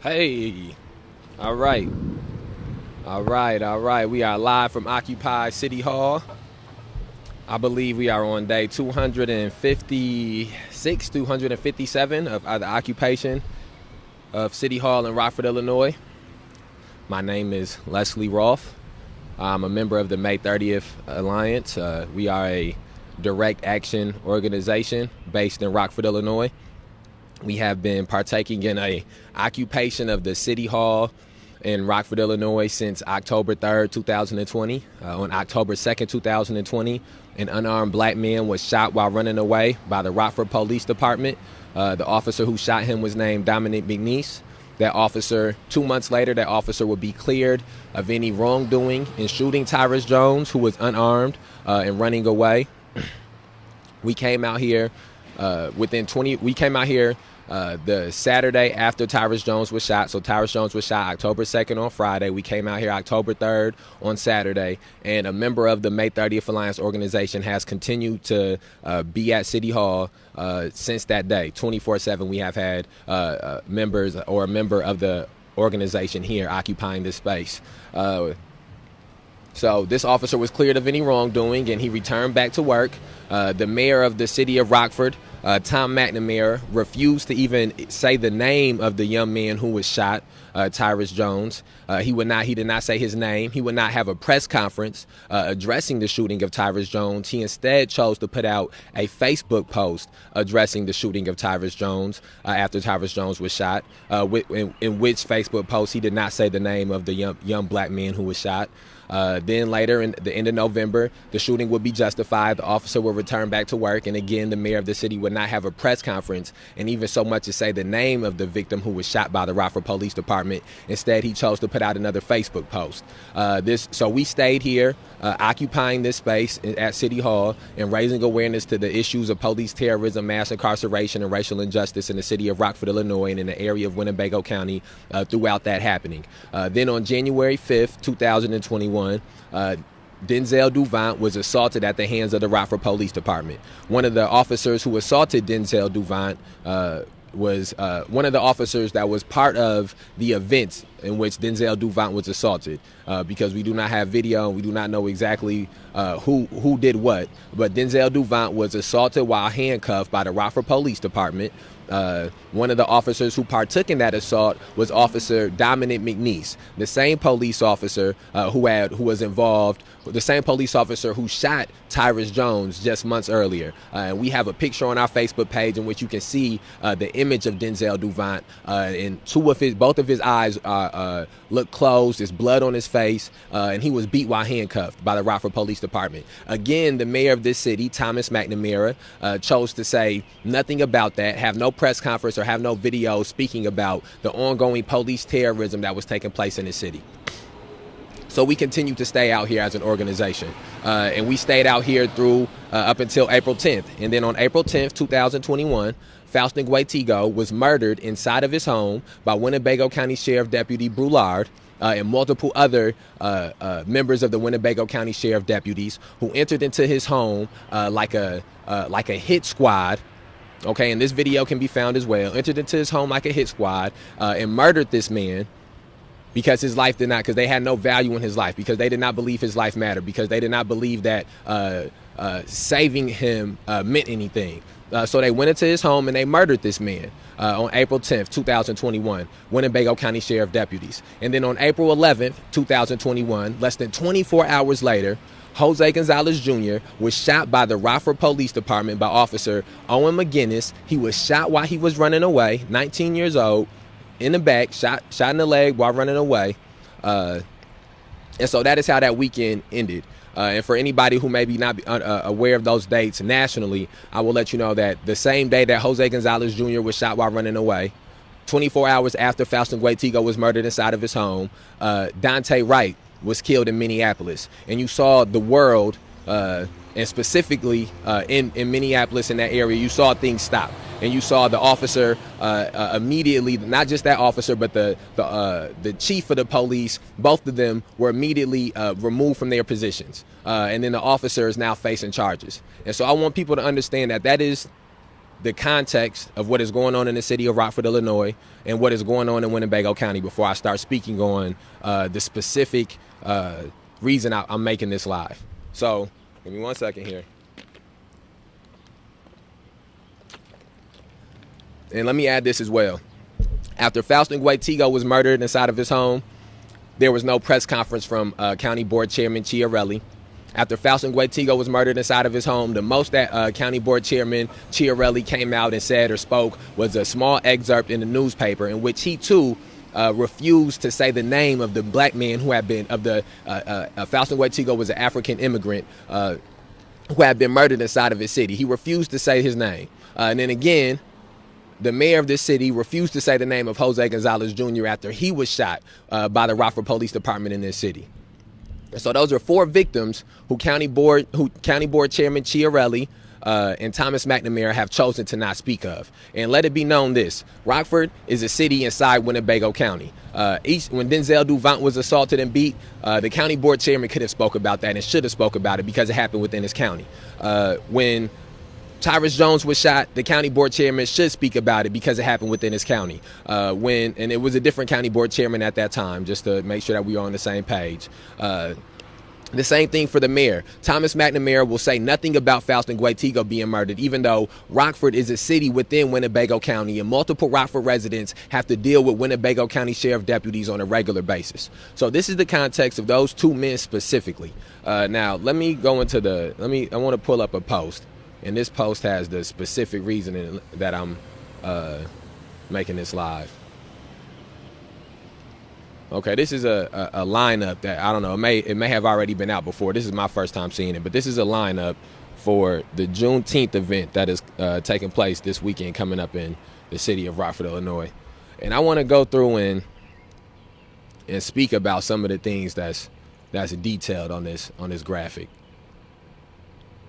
Hey, all right, all right. We are live from Occupy City Hall. I believe we are on day 256, 257 of the occupation of City Hall in Rockford, Illinois. My name is Leslie Roth. I'm a member of the May 30th Alliance. We are a direct action organization based in Rockford, Illinois. We have been partaking in a occupation of the City Hall in Rockford, Illinois since October 3rd, 2020. On October 2nd, 2020, an unarmed black man was shot while running away by the Rockford Police Department. The officer who shot him was named Dominic McNeese. That officer, 2 months later, that officer will be cleared of any wrongdoing in shooting Tyrus Jones, who was unarmed and running away. We came out here the Saturday after Tyrus Jones was shot. So Tyrus Jones was shot October 2nd on Friday. We came out here October 3rd on Saturday. And a member of the May 30th Alliance organization has continued to be at City Hall since that day. 24/7 we have had members or a member of the organization here occupying this space. So this officer was cleared of any wrongdoing, and he returned back to work. The mayor of the city of Rockford, Tom McNamara, refused to even say the name of the young man who was shot, Tyrus Jones. He did not say his name. He would not have a press conference addressing the shooting of Tyrus Jones. He instead chose to put out a Facebook post addressing the shooting of Tyrus Jones after Tyrus Jones was shot, in which Facebook post he did not say the name of the young black man who was shot. Then later, in the end of November, the shooting would be justified. The officer would return back to work. And again, the mayor of the city would not have a press conference and even so much as say the name of the victim who was shot by the Rockford Police Department. Instead, he chose to put out another Facebook post. So we stayed here, occupying this space at City Hall and raising awareness to the issues of police terrorism, mass incarceration, and racial injustice in the city of Rockford, Illinois, and in the area of Winnebago County throughout that happening. Then on January 5th, 2021, Denzel Duvant was assaulted at the hands of the Rockford Police Department. One of the officers who assaulted Denzel Duvant was one of the officers that was part of the events in which Denzel Duvant was assaulted, because we do not have video and we do not know exactly who did what. But Denzel Duvant was assaulted while handcuffed by the Rockford Police Department. One of the officers who partook in that assault was Officer Dominic McNeese, the same police officer who was involved, the same police officer who shot Tyrus Jones just months earlier. We have a picture on our Facebook page in which you can see the image of Denzel Duvant, and both of his eyes look closed. There's blood on his face, and he was beat while handcuffed by the Rockford Police Department. Again, the mayor of this city, Thomas McNamara, chose to say nothing about that, have no press conference or have no video speaking about the ongoing police terrorism that was taking place in the city. So we continue to stay out here as an organization, and we stayed out here through up until April 10th. And then on April 10th, 2021, Faustin Guaitigo was murdered inside of his home by Winnebago County Sheriff Deputy Brulard and multiple other members of the Winnebago County Sheriff deputies who entered into his home like a hit squad. Okay, and this video can be found as well. Entered into his home like a hit squad and murdered this man because they had no value in his life, because they did not believe his life mattered, because they did not believe that saving him meant anything. So they went into his home and they murdered this man on April 10th, 2021, Winnebago County Sheriff deputies. And then on April 11th, 2021, less than 24 hours later, Jose Gonzalez Jr. was shot by the Rockford Police Department by Officer Owen McGinnis. He was shot while he was running away, 19 years old, in the back, shot in the leg while running away. And so that is how that weekend ended. And for anybody who may be not aware of those dates nationally, I will let you know that the same day that Jose Gonzalez Jr. was shot while running away, 24 hours after Faustin Guaitigo was murdered inside of his home, Dante Wright was killed in Minneapolis. And you saw the world, and specifically in Minneapolis, in that area, you saw things stop. And you saw the officer immediately, not just that officer, but the chief of the police, both of them were immediately removed from their positions. And then the officer is now facing charges. And so I want people to understand that the context of what is going on in the city of Rockford, Illinois, and what is going on in Winnebago County before I start speaking on the specific reason I'm making this live. So give me 1 second here. And let me add this as well. After Faustin Guaitigo was murdered inside of his home, there was no press conference from County Board Chairman Chiarelli. After Faustin Guaitigo was murdered inside of his home, the most that County Board Chairman Chiarelli came out and said or spoke was a small excerpt in the newspaper in which he too refused to say the name of the black man who had been, Faustin Guaitigo was an African immigrant who had been murdered inside of his city. He refused to say his name. And then again, the mayor of this city refused to say the name of Jose Gonzalez Jr. after he was shot by the Rockford Police Department in this city. So those are 4 victims who County Board Chairman Chiarelli and Thomas McNamara have chosen to not speak of. And let it be known this: Rockford is a city inside Winnebago County. When Denzel Duvant was assaulted and beat, the County Board Chairman could have spoke about that and should have spoke about it because it happened within his county. When Tyrus Jones was shot, the County Board Chairman should speak about it because it happened within his county. And it was a different County Board Chairman at that time, just to make sure that we are on the same page. The same thing for the mayor. Thomas McNamara will say nothing about Faustin Guaitigo being murdered, even though Rockford is a city within Winnebago County and multiple Rockford residents have to deal with Winnebago County Sheriff deputies on a regular basis. So this is the context of those 2 men specifically. Now, let me go into I want to pull up a post. And this post has the specific reasoning that I'm making this live. Okay, this is a lineup that, I don't know, it may have already been out before. This is my first time seeing it, but this is a lineup for the Juneteenth event that is taking place this weekend coming up in the city of Rockford, Illinois. And I want to go through and speak about some of the things that's detailed on this graphic.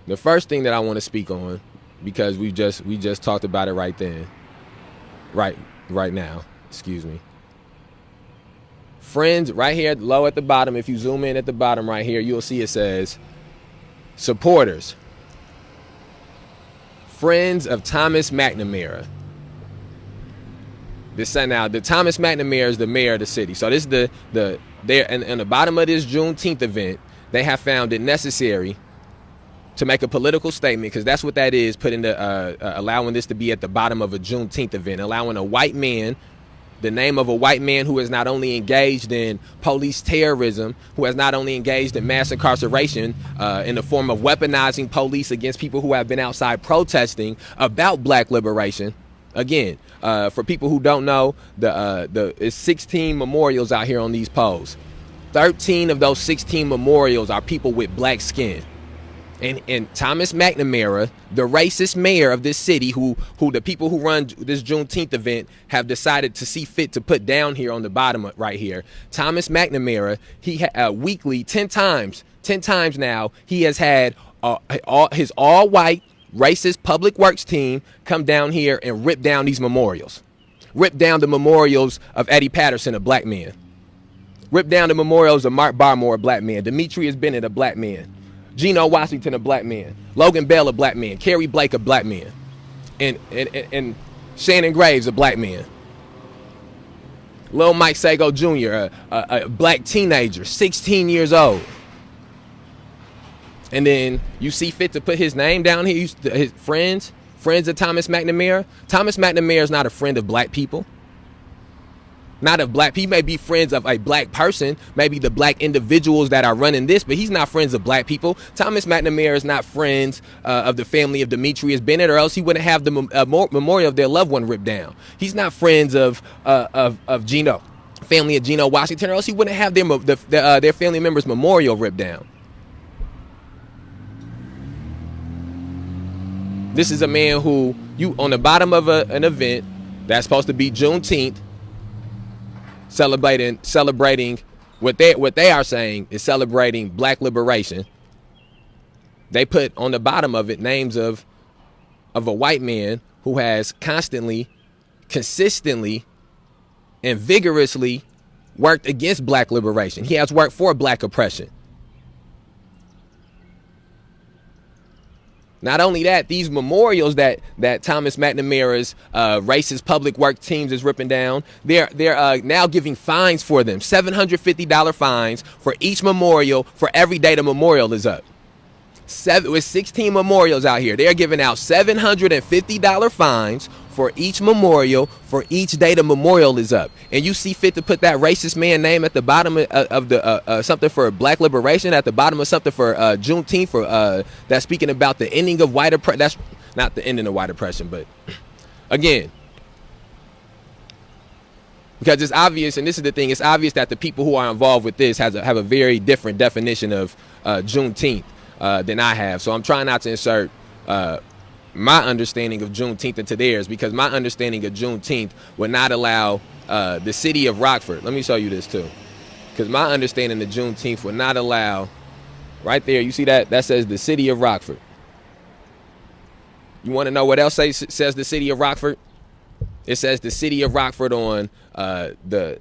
The first thing that I want to speak on, because we just talked about it right now, excuse me. Friends, right here low at the bottom, if you zoom in at the bottom right here, you'll see it says supporters, friends of Thomas McNamara. Now, the Thomas McNamara is the mayor of the city. So this is there in the bottom of this Juneteenth event, they have found it necessary to make a political statement, because that's what that is, allowing this to be at the bottom of a Juneteenth event, allowing a white man, the name of a white man who is not only engaged in police terrorism, who has not only engaged in mass incarceration in the form of weaponizing police against people who have been outside protesting about black liberation. Again, for people who don't know, it's 16 memorials out here on these poles. 13 of those 16 memorials are people with black skin. And Thomas McNamara, the racist mayor of this city, who the people who run this Juneteenth event have decided to see fit to put down here on the bottom right here. Thomas McNamara, he weekly 10 times now, he has had his all-white racist public works team come down here and rip down these memorials. Rip down the memorials of Eddie Patterson, a black man. Rip down the memorials of Mark Barmore, a black man. Demetrius Bennett, a black man. Geno Washington, a black man. Logan Bell, a black man. Kerry Blake, a black man. And Shannon Graves, a black man. Lil Mike Sago Jr., a black teenager, 16 years old. And then you see fit to put his name down here, his friends of Thomas McNamara. Thomas McNamara is not a friend of black people. Not of black people. He may be friends of a black person, maybe the black individuals that are running this, but he's not friends of black people. Thomas McNamara is not friends of the family of Demetrius Bennett, or else he wouldn't have the memorial of their loved one ripped down. He's not friends of Geno, family of Geno Washington, or else he wouldn't have their family members' memorial ripped down. This is a man who, on the bottom of an event that's supposed to be Juneteenth, celebrating what they are saying is celebrating black liberation. They put on the bottom of it names of a white man who has constantly, consistently, and vigorously worked against black liberation. He has worked for black oppression. Not only that, these memorials that Thomas McNamara's racist public work teams is ripping down, they're now giving fines for them, $750 fines for each memorial for every day the memorial is up. With 16 memorials out here, they're giving out $750 fines for each memorial for each day the memorial is up. And you see fit to put that racist man name at the bottom of the something for black liberation, at the bottom of something for Juneteenth, for that's speaking about the ending of white oppression. That's not the ending of white oppression, but again, because it's obvious, and this is the thing, it's obvious that the people who are involved with this have a very different definition of Juneteenth than I have. So I'm trying not to insert my understanding of Juneteenth into theirs, because my understanding of Juneteenth would not allow the city of Rockford. Let me show you this too, because my understanding of Juneteenth would not allow, right there, you see that says the city of Rockford. You want to know what else says the city of Rockford? It says the city of Rockford on the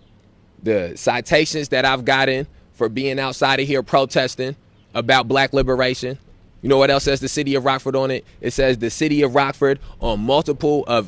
citations that I've gotten for being outside of here protesting about black liberation. You know what else says the city of Rockford on it? It says the city of Rockford on multiple of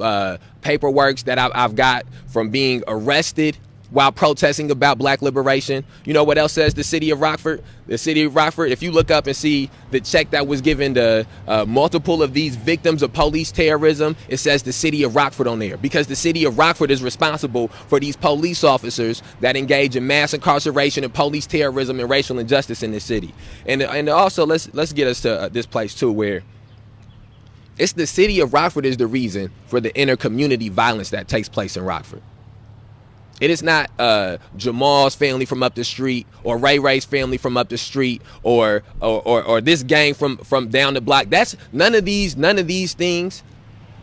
paperworks that I've got from being arrested while protesting about black liberation. You know what else says the city of Rockford? The city of Rockford, if you look up and see the check that was given to multiple of these victims of police terrorism, it says the city of Rockford on there, because the city of Rockford is responsible for these police officers that engage in mass incarceration and police terrorism and racial injustice in this city. And also, let's get us to this place too, where it's the city of Rockford is the reason for the inter-community violence that takes place in Rockford. It is not Jamal's family from up the street, or Ray Ray's family from up the street, or this gang from down the block. That's none of these things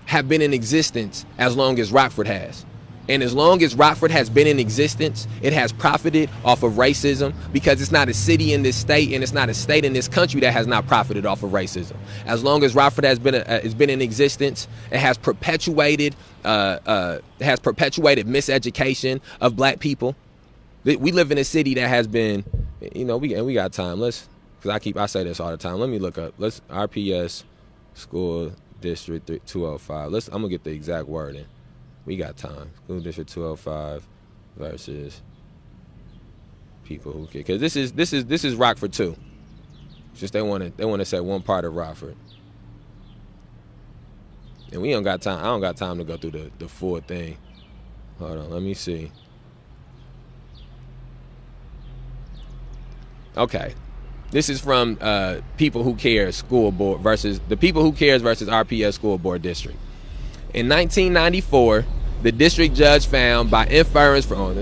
have been in existence as long as Rockford has. And as long as Rockford has been in existence, it has profited off of racism, because it's not a city in this state, and it's not a state in this country that has not profited off of racism. As long as Rockford has been in existence, it has perpetuated miseducation of black people. We live in a city that has been, we got time. Because I say this all the time. Let me look up. RPS School District 205. I'm gonna get the exact wording. We got time. School District 205 versus people who care. Because this is Rockford too. It's just they want to say one part of Rockford. And we don't got time. I don't got time to go through the full thing. Hold on, let me see. Okay. This is from People Who Care School Board versus the People Who Cares versus RPS School Board District. In 1994, the district judge found by inference from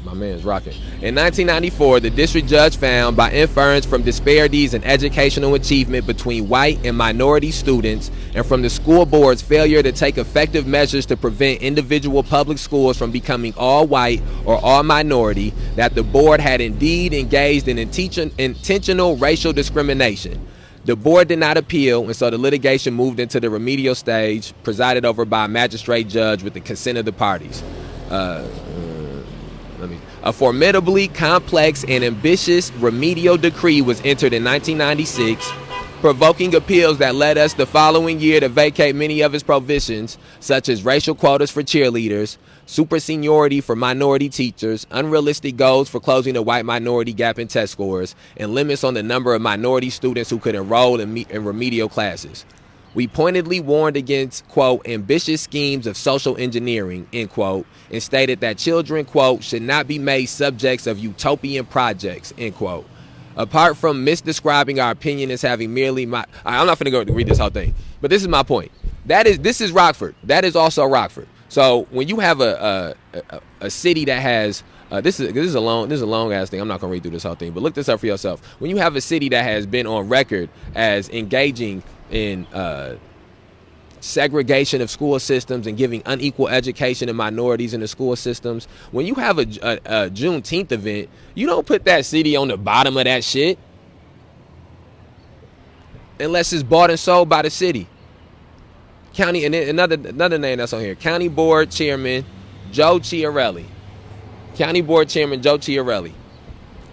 my man's rocking. In 1994, the district judge found by inference from disparities in educational achievement between white and minority students, and from the school board's failure to take effective measures to prevent individual public schools from becoming all white or all minority, that the board had indeed engaged in intentional racial discrimination. The board did not appeal, and so the litigation moved into the remedial stage, presided over by a magistrate judge with the consent of the parties. A formidably complex and ambitious remedial decree was entered in 1996, provoking appeals that led us the following year to vacate many of its provisions, such as racial quotas for cheerleaders, super seniority for minority teachers, unrealistic goals for closing the white minority gap in test scores, and limits on the number of minority students who could enroll in remedial classes. We pointedly warned against, quote, ambitious schemes of social engineering, end quote, and stated that children, quote, should not be made subjects of utopian projects, end quote. Apart from misdescribing our opinion as having merely I'm not going to go read this whole thing, but this is my point. This is Rockford. That is also Rockford. So when you have a city that has this is a long ass thing. I'm not gonna read through this whole thing, but look this up for yourself. When you have a city that has been on record as engaging in segregation of school systems and giving unequal education to minorities in the school systems, when you have a Juneteenth event, you don't put that city on the bottom of that shit unless it's bought and sold by the city. County, and another name that's on here, County Board Chairman Joe Chiarelli. County Board Chairman Joe Chiarelli.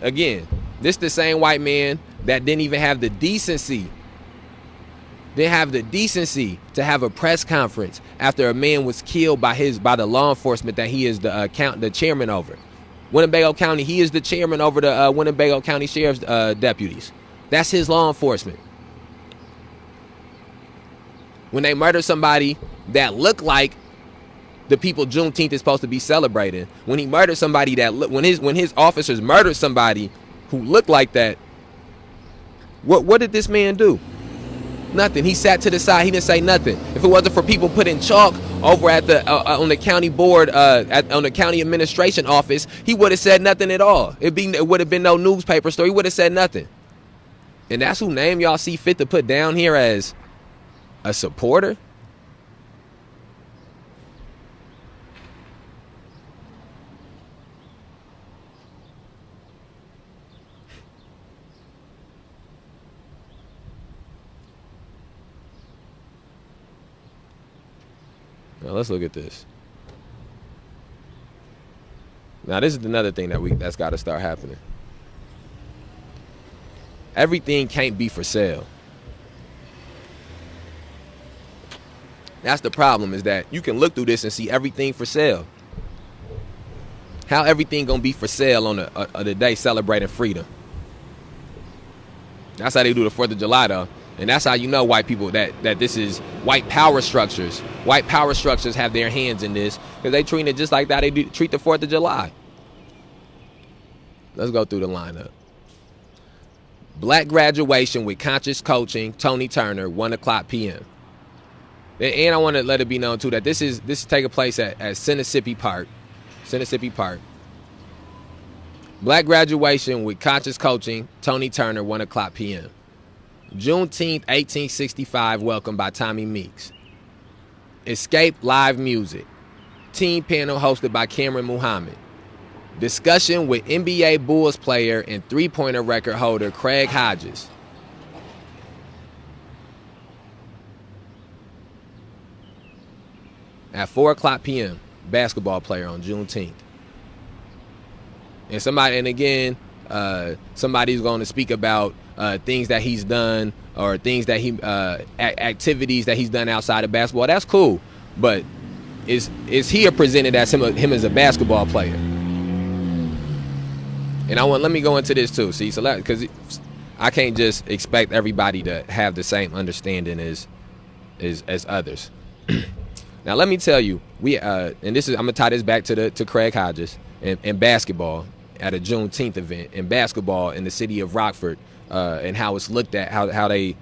Again, this the same white man that didn't even have the decency Then have the decency to have a press conference after a man was killed by the law enforcement that he is the chairman over. Winnebago County, he is the chairman over the Winnebago County Sheriff's deputies. That's his law enforcement. When they murder somebody that look like the people Juneteenth is supposed to be celebrating, when he murdered somebody when his officers murdered somebody who looked like that, what did this man do? Nothing. He sat to the side. He didn't say nothing. If it wasn't for people putting chalk over at the on the county board, on the county administration office, he would have said nothing at all. It would have been no newspaper story. He would have said nothing. And that's who name y'all see fit to put down here as a supporter? Now let's look at this. Now this is another thing that's got to start happening. Everything can't be for sale. That's the problem, is that you can look through this and see everything for sale. How everything gonna be for sale on the day celebrating freedom? That's how they do the 4th of July though. And that's how you know white people that this is white power structures. White power structures have their hands in this because they treat it just like that they treat the 4th of July. Let's go through the lineup. Black graduation with conscious coaching, Tony Turner, 1:00 p.m. And I want to let it be known too that this is taking place at Mississippi Park. Mississippi Park. Black graduation with conscious coaching, Tony Turner, 1:00 p.m. Juneteenth, 1865, welcome by Tommy Meeks. Escape live music. Team panel hosted by Cameron Muhammad. Discussion with NBA Bulls player and three-pointer record holder Craig Hodges. At 4:00 p.m., basketball player on Juneteenth. And somebody's going to speak about things that he's done or things that activities that he's done outside of basketball. That's cool, but is he presented as him as a basketball player? And let me go into this too. See, so because I can't just expect everybody to have the same understanding as others. Now let me tell you, I'm gonna tie this back to Craig Hodges and basketball at a Juneteenth event and basketball in the city of Rockford, and how it's looked at, how the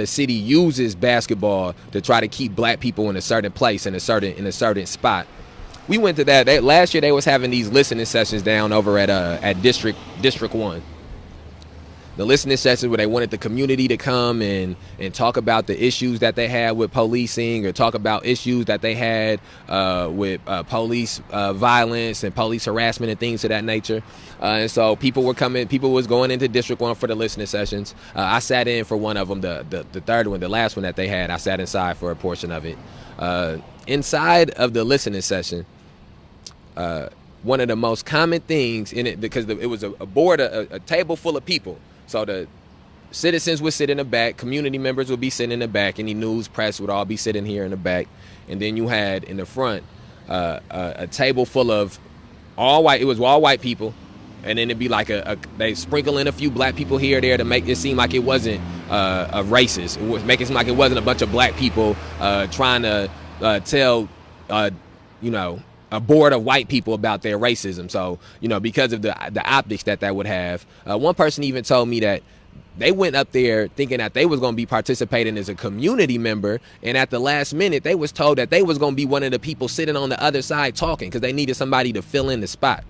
city uses basketball to try to keep black people in a certain place, in a certain spot. We went to that. Last year they was having these listening sessions down over at District 1. The listening sessions where they wanted the community to come and talk about the issues that they had with policing, or talk about issues that they had with police violence and police harassment and things of that nature. And so people was going into District 1 for the listening sessions. I sat in for one of them, the third one, the last one that they had. I sat inside for a portion of it. Inside of the listening session, one of the most common things in it, because it was a board, a table full of people. So the citizens would sit in the back, community members would be sitting in the back, any news press would all be sitting here in the back, and then you had in the front a table full of all white. It was all white people, and then it'd be like they sprinkle in a few black people here or there to make it seem like it wasn't a racist. It would make it seem like it wasn't a bunch of black people trying to tell a board of white people about their racism. So, because of the optics that would have. One person even told me that they went up there thinking that they was going to be participating as a community member, and at the last minute they was told that they was going to be one of the people sitting on the other side talking because they needed somebody to fill in the spot.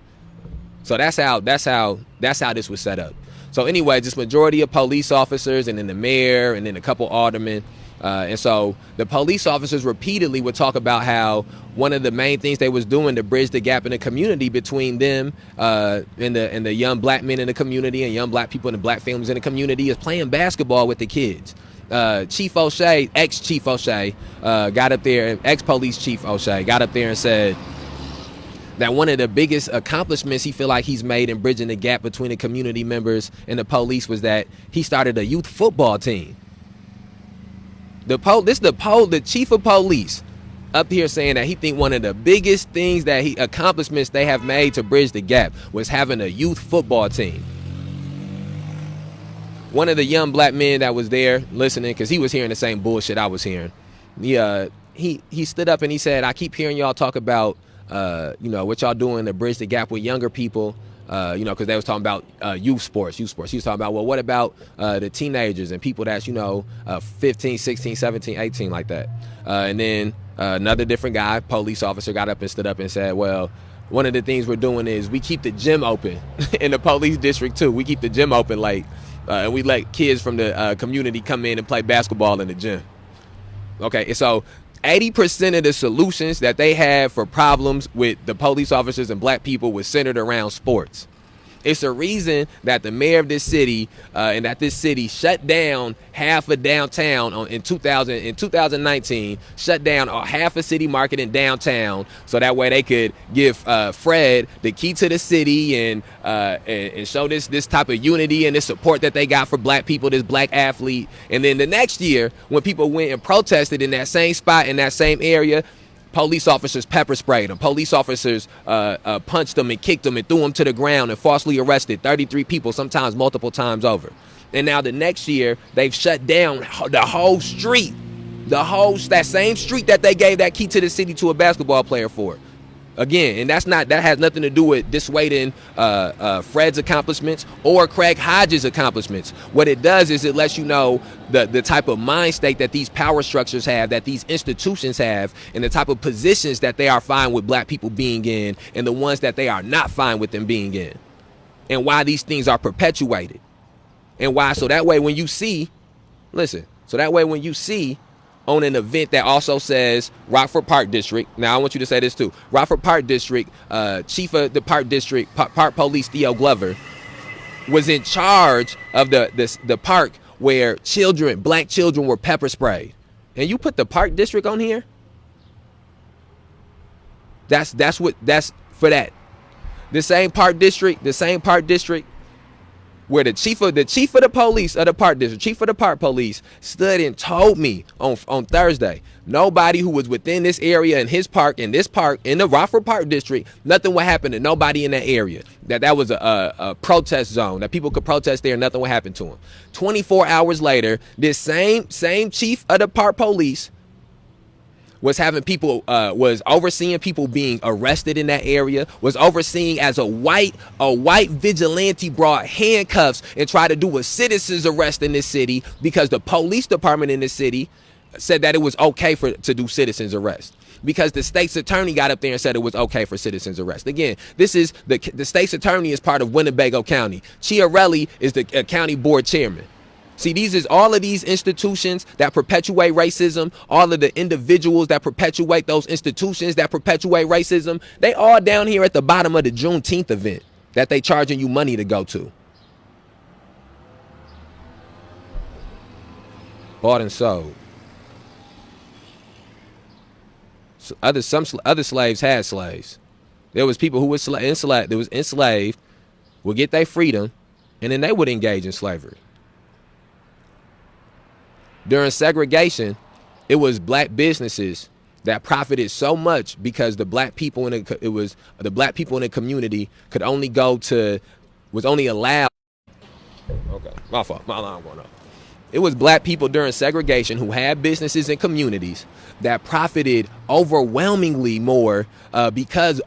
So that's how this was set up. So anyway, just majority of police officers, and then the mayor, and then a couple aldermen. And so the police officers repeatedly would talk about how one of the main things they was doing to bridge the gap in the community between them and the young black men in the community and young black people and the black families in the community is playing basketball with the kids. Chief O'Shea, ex-Chief O'Shea, got up there, ex-police Chief O'Shea got up there and said that one of the biggest accomplishments he feel like he's made in bridging the gap between the community members and the police was that he started a youth football team. The chief of police up here saying that he think one of the biggest things that accomplishments they have made to bridge the gap was having a youth football team. One of the young black men that was there listening, because he was hearing the same bullshit I was hearing, he stood up and he said, I keep hearing y'all talk about what y'all doing to bridge the gap with younger people, because they was talking about youth sports. He was talking about, well, what about the teenagers and people that's 15, 16, 17, 18 like that. And then another different guy, police officer, got up and stood up and said, well, one of the things we're doing is we keep the gym open in the police district too. We keep the gym open late. And we let kids from the community come in and play basketball in the gym. Okay, so 80% of the solutions that they had for problems with the police officers and black people was centered around sports. It's a reason that the mayor of this city and that this city shut down half of downtown in 2019, shut down half a city market in downtown, so that way they could give Fred the key to the city and show this type of unity and this support that they got for black people, this black athlete. And then the next year, when people went and protested in that same spot in that same area, police officers pepper sprayed them. Police officers punched them and kicked them and threw them to the ground and falsely arrested 33 people, sometimes multiple times over. And now the next year, they've shut down the whole street, that same street that they gave that key to the city to a basketball player for. Again, and that has nothing to do with dissuading Fred's accomplishments or Craig Hodges' accomplishments. What it does is it lets you know the type of mind state that these power structures have, that these institutions have, and the type of positions that they are fine with black people being in, and the ones that they are not fine with them being in, and why these things are perpetuated, and why. So that way when you see on an event that also says Rockford Park District. Now, I want you to say this too. Rockford Park District, Chief of the Park District, Park Police Theo Glover, was in charge of the park where black children were pepper sprayed. And you put the Park District on here? That's for that. The same Park District where the chief of the police of the Park District, chief of the Park Police, stood and told me on Thursday, nobody who was within this area in this park, in the Rockford Park District, nothing would happen to nobody in that area. That was a protest zone, that people could protest there, nothing would happen to them. 24 hours later, this same chief of the Park Police was overseeing people being arrested in that area, was overseeing as a white vigilante brought handcuffs and tried to do a citizen's arrest in this city because the police department in this city said that it was okay to do citizen's arrest. Because the state's attorney got up there and said it was okay for citizen's arrest. Again, this is the state's attorney is part of Winnebago County. Chiarelli is the county board chairman. See, all of these institutions that perpetuate racism, all of the individuals that perpetuate those institutions that perpetuate racism, they all down here at the bottom of the Juneteenth event that they charging you money to go to. Bought and sold. So other slaves had slaves. There was people who were enslaved, would get their freedom, and then they would engage in slavery. During segregation, it was black businesses that profited so much because the black people in the community was only allowed. Okay, my fault. My alarm going off. It was black people during segregation who had businesses and communities that profited overwhelmingly more because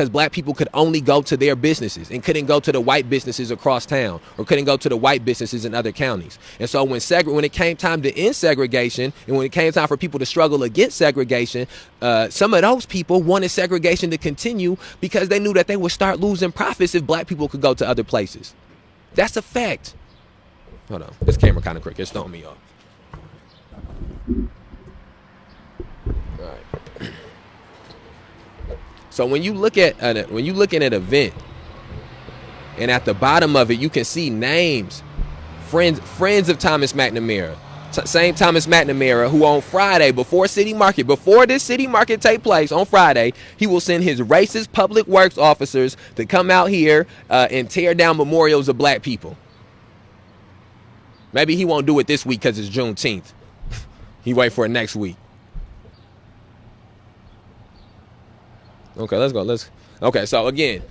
black people could only go to their businesses and couldn't go to the white businesses across town or couldn't go to the white businesses in other counties. And so when it came time to end segregation and when it came time for people to struggle against segregation, some of those people wanted segregation to continue because they knew that they would start losing profits if black people could go to other places. That's a fact. Hold on, this camera kind of quick. It's throwing me off. All right. So when you look at an event, and at the bottom of it you can see names, friends of Thomas McNamara, same Thomas McNamara who on Friday before this city market take place on Friday, he will send his racist public works officers to come out here and tear down memorials of black people. Maybe he won't do it this week because it's Juneteenth. He wait for it next week. Okay, let's go. Okay, so again,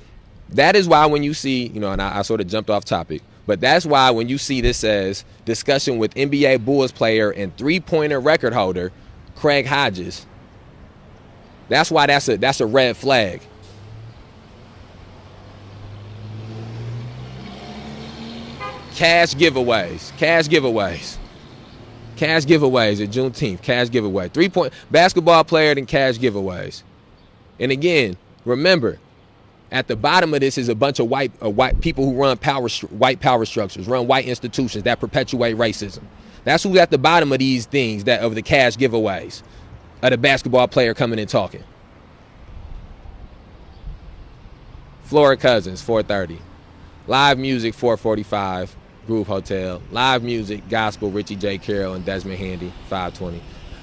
that is why when you see, and I sort of jumped off topic, but that's why when you see this says discussion with NBA Bulls player and three-pointer record holder Craig Hodges, that's why that's a red flag. Cash giveaways at Juneteenth. Cash giveaway. 3-point basketball player and cash giveaways. And again, remember, at the bottom of this is a bunch of white people who run white power structures, run white institutions that perpetuate racism. That's who's at the bottom of these things of the cash giveaways, of the basketball player coming and talking. Flora Cousins, 4:30. Live music, 4:45. Groove Hotel. Live music, gospel, Richie J. Carroll and Desmond Handy, 5:20.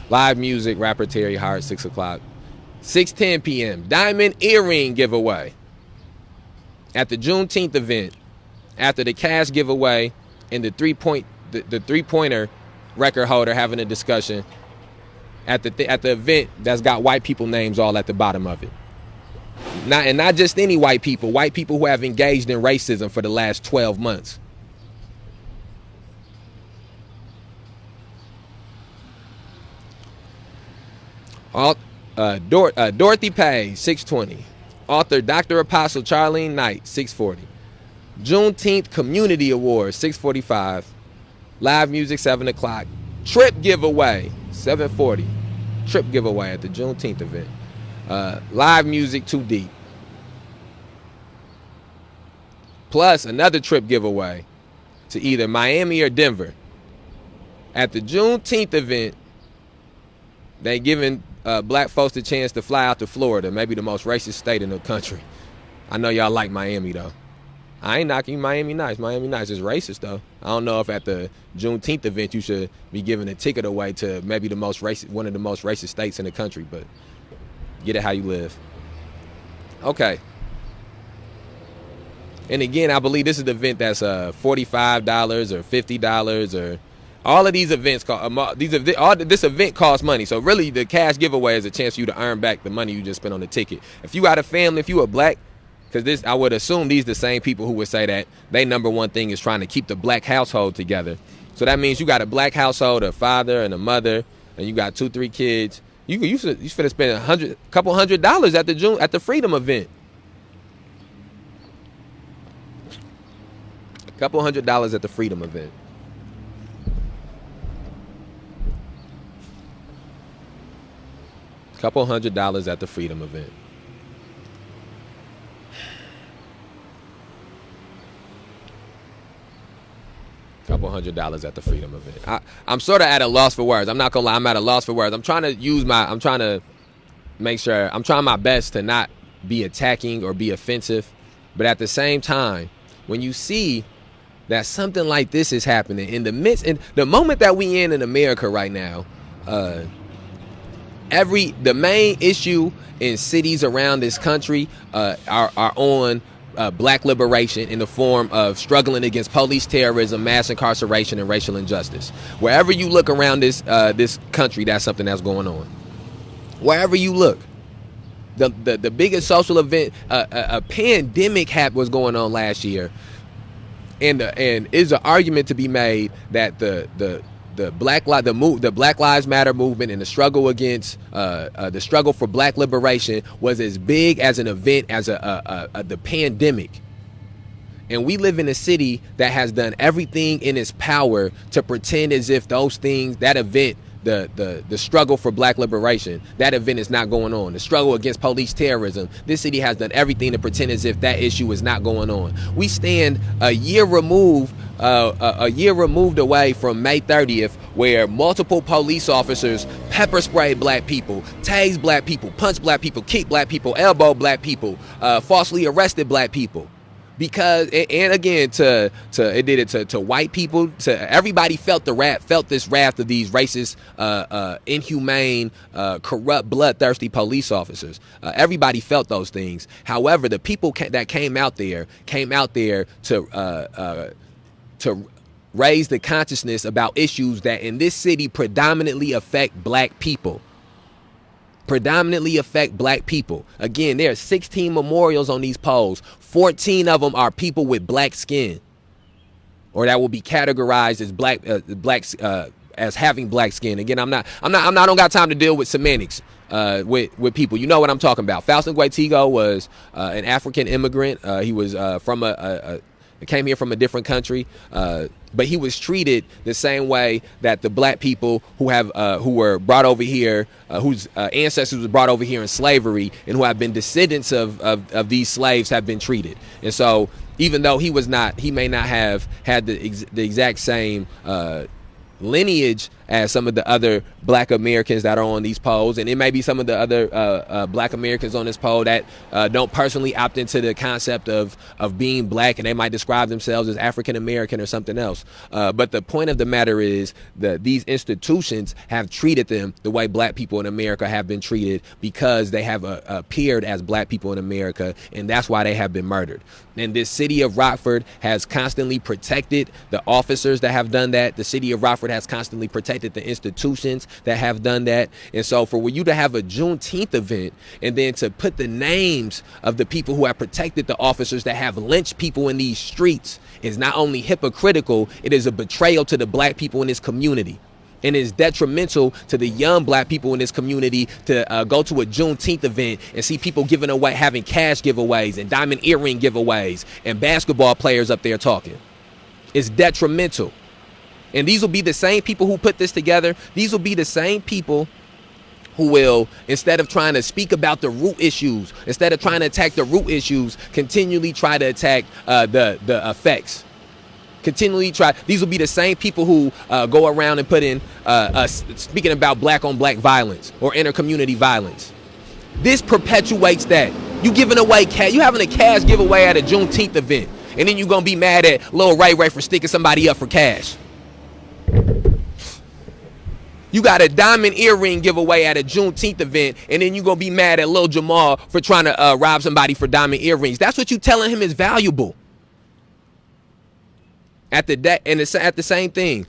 Live music, rapper Terry Hart, 6 o'clock. 6:10 p.m. Diamond earring giveaway at the Juneteenth event. After the cash giveaway and the three-pointer record holder having a discussion at the event that's got white people names all at the bottom of it. Not just any white people who have engaged in racism for the last 12 months. Dorothy Page, 6:20. Author Dr. Apostle Charlene Knight, 6:40. Juneteenth Community Awards, 6:45. Live music, 7 o'clock. Trip giveaway, 7:40. Trip giveaway at the Juneteenth event. Live music, Too Deep. Plus another trip giveaway to either Miami or Denver. At the Juneteenth event, they giving black folks the chance to fly out to Florida, maybe the most racist state in the country. I know y'all like Miami, though. I ain't knocking Miami nice. Miami nice is racist, though. I don't know if at the Juneteenth event you should be giving a ticket away to maybe one of the most racist states in the country, but get it how you live. Okay. And again, I believe this is the event that's $45 or $50 or all of these events this event costs money. So really the cash giveaway is a chance for you to earn back the money you just spent on the ticket. If you got a family, if you are black, because I would assume these the same people who would say that they number one thing is trying to keep the black household together. So that means you got a black household, a father and a mother, and you got 2-3 kids. You finna spend a couple $100 at the Freedom event. Couple $100 at the Freedom event. Couple $100 at the Freedom event. Couple $100 at the Freedom event. I'm sort of at a loss for words. I'm not gonna lie. I'm at a loss for words. I'm trying to make sure. I'm trying my best to not be attacking or be offensive, but at the same time, when you see that something like this is happening in the moment that we in America right now, the main issue in cities around this country are on black liberation in the form of struggling against police terrorism, mass incarceration, and racial injustice. Wherever you look around this country, that's something that's going on. Wherever you look, the biggest social event, a pandemic was going on last year, and is an argument to be made that the Black Lives Matter movement and the struggle against the struggle for black liberation was as big as an event as the pandemic. And we live in a city that has done everything in its power to pretend as if those things, that event, the struggle for black liberation, that event is not going on. The struggle against police terrorism, this city has done everything to pretend as if that issue is not going on. We stand a year removed away from May 30th, where multiple police officers pepper sprayed black people, tased black people, punched black people, kicked black people, elbowed black people, falsely arrested black people. Because, and again, it did it to white people, to everybody felt this wrath of these racist, inhumane, corrupt, bloodthirsty police officers. Everybody felt those things. However, the people that came out there to raise the consciousness about issues that in this city predominantly affect black people. Predominantly affect black people. Again, there are 16 memorials on these poles. 14 of them are people with black skin, or that will be categorized as as having black skin. Again, I don't got time to deal with semantics with people. You know what I'm talking about. Faustin Guaitigo was an African immigrant. He was from came here from a different country, but he was treated the same way that the black people who were brought over here, whose ancestors were brought over here in slavery, and who have been descendants of these slaves have been treated. And so, even though he may not have had the exact same lineage as some of the other black Americans that are on these polls, and it may be some of the other black Americans on this poll that don't personally opt into the concept of being black, and they might describe themselves as African American or something else. But the point of the matter is that these institutions have treated them the way black people in America have been treated, because they have appeared as black people in America, and that's why they have been murdered. And this city of Rockford has constantly protected the officers that have done that. The city of Rockford has constantly protected the institutions that have done that. And so for you to have a Juneteenth event and then to put the names of the people who have protected the officers that have lynched people in these streets is not only hypocritical, it is a betrayal to the black people in this community. And it's detrimental to the young black people in this community to go to a Juneteenth event and see people giving away, having cash giveaways and diamond earring giveaways and basketball players up there talking. It's detrimental. And these will be the same people who put this together. These will be the same people who will, instead of trying to speak about the root issues, instead of trying to attack the root issues, continually try to attack the effects. Continually try. These will be the same people who go around and put in speaking about black on black violence or inter-community violence. This perpetuates that. You giving away cash. You having a cash giveaway at a Juneteenth event, and then you gonna be mad at Lil Ray Ray for sticking somebody up for cash. You got a diamond earring giveaway at a Juneteenth event, and then you gonna be mad at Lil Jamal for trying to rob somebody for diamond earrings. That's what you telling him is valuable. At the same thing,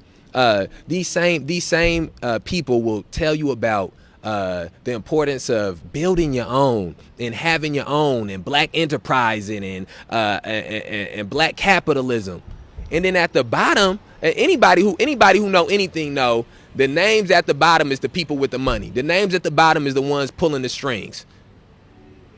these same people will tell you about the importance of building your own and having your own and black enterprising and black capitalism. And then at the bottom, anybody who know anything know the names at the bottom is the people with the money. The names at the bottom is the ones pulling the strings.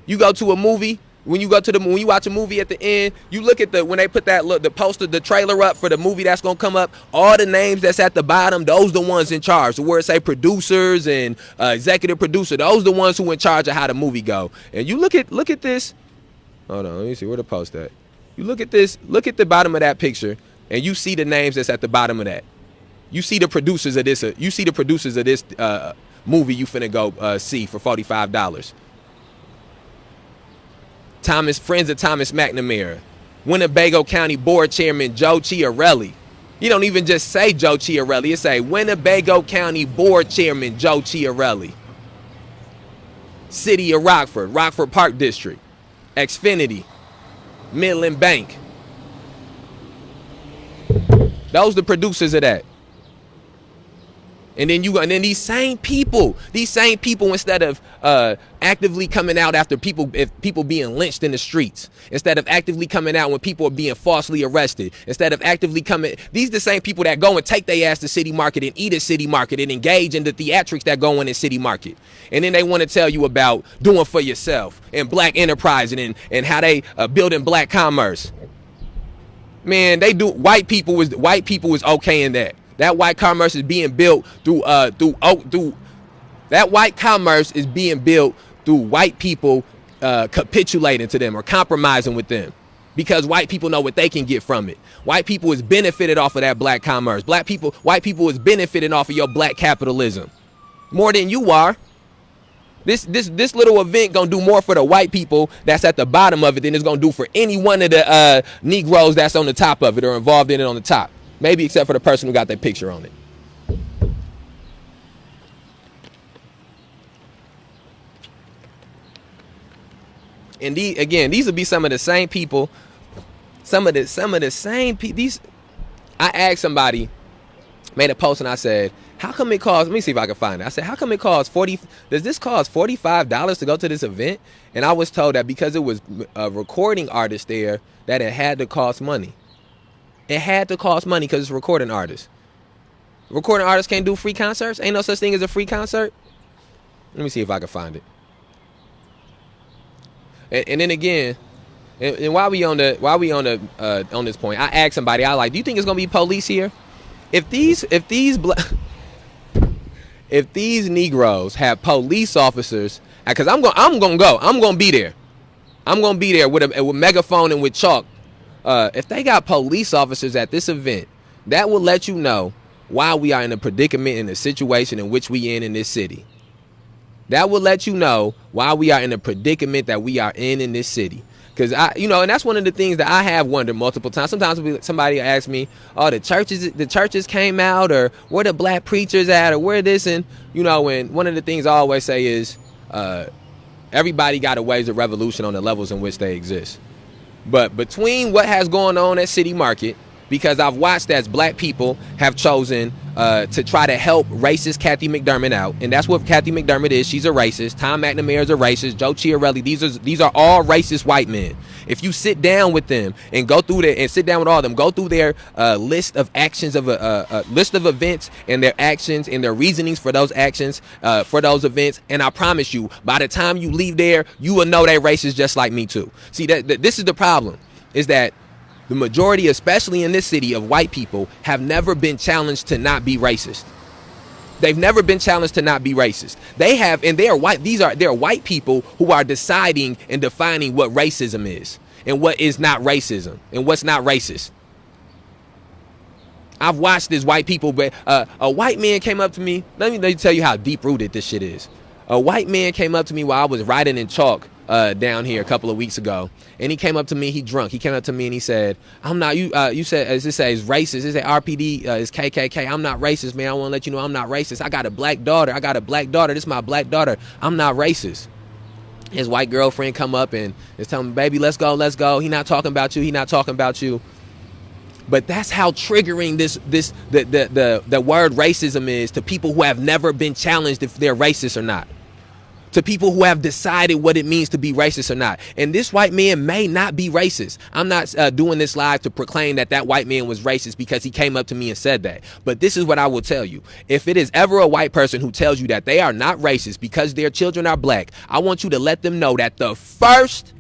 You go to a movie. When you watch a movie at the end, you look at when they put the poster, the trailer up for the movie that's gonna come up. All the names that's at the bottom, those the ones in charge. So where it say producers and executive producer, those the ones who in charge of how the movie go. And you look at this. Hold on, let me see where the post at. You look at this. Look at the bottom of that picture, and you see the names that's at the bottom of that. You see the producers of this. You see the producers of this movie you finna go see for $45. Friends of Thomas McNamara, Winnebago County Board Chairman Joe Chiarelli. You don't even just say Joe Chiarelli. It say Winnebago County Board Chairman Joe Chiarelli. City of Rockford, Rockford Park District, Xfinity, Midland Bank. Those the producers of that. And then these same people, instead of actively coming out after people being lynched in the streets, instead of actively coming out when people are being falsely arrested, instead of actively these the same people that go and take their ass to City Market and eat at City Market and engage in the theatrics that go on in City Market. And then they want to tell you about doing for yourself and black enterprising and how they building black commerce. Man, they do. White people is okay in that. That white commerce is being built through white people capitulating to them or compromising with them, because white people know what they can get from it. White people is benefited off of that black commerce. White people is benefiting off of your black capitalism more than you are. This little event gonna do more for the white people that's at the bottom of it than it's gonna do for any one of the Negroes that's on the top of it or involved in it on the top. Maybe except for the person who got that picture on it. And these will be some of the same people. Some of the same people. I asked somebody, made a post, and I said, how come it costs, let me see if I can find it. I said, how come it costs does this cost $45 to go to this event? And I was told that because it was a recording artist there, that it had to cost money. It had to cost money because it's a recording artist. Recording artists can't do free concerts. Ain't no such thing as a free concert. Let me see if I can find it. And then again, and while we on this point, I asked somebody, I like, do you think it's gonna be police here? If these Negroes have police officers, because I'm gonna be there. I'm gonna be there with a megaphone and with chalk. If they got police officers at this event, that will let you know why we are in a predicament, in the situation in which we in this city. That will let you know why we are in a predicament that we are in this city. Because and that's one of the things that I have wondered multiple times. Sometimes somebody asks me, "Oh, the churches came out, or where the black preachers at, or where this?" And and one of the things I always say is, everybody got a ways of revolution on the levels in which they exist. But between what has gone on at City Market, because I've watched as black people have chosen to try to help racist Kathy McDermott out, and that's what Kathy McDermott is. She's a racist. Tom McNamara is a racist. Joe Chiarelli. These are all racist white men. If you sit down with them and go through go through their list of actions of a list of events and their actions and their reasonings for those actions, for those events, and I promise you, by the time you leave there, you will know they're racist just like me too. See, this is the problem, is that the majority, especially in this city, of white people have never been challenged to not be racist. They've never been challenged to not be racist. They have, and they are white. They're white people who are deciding and defining what racism is and what is not racism and what's not racist. I've watched this white people, but a white man came up to me. Let me tell you how deep rooted this shit is. A white man came up to me while I was writing in chalk down here a couple of weeks ago, and he came up to me. He drunk. He came up to me and he said, "I'm not you. You said, as it says, racist. It said RPD is KKK. I'm not racist, man. I want to let you know I'm not racist. I got a black daughter. This is my black daughter. I'm not racist." His white girlfriend come up and is telling him, "Baby, let's go. He not talking about you. But that's how triggering the word racism is to people who have never been challenged if they're racist or not. To people who have decided what it means to be racist or not. And this white man may not be racist. I'm not doing this live to proclaim that white man was racist because he came up to me and said that. But this is what I will tell you. If it is ever a white person who tells you that they are not racist because their children are black, I want you to let them know that the first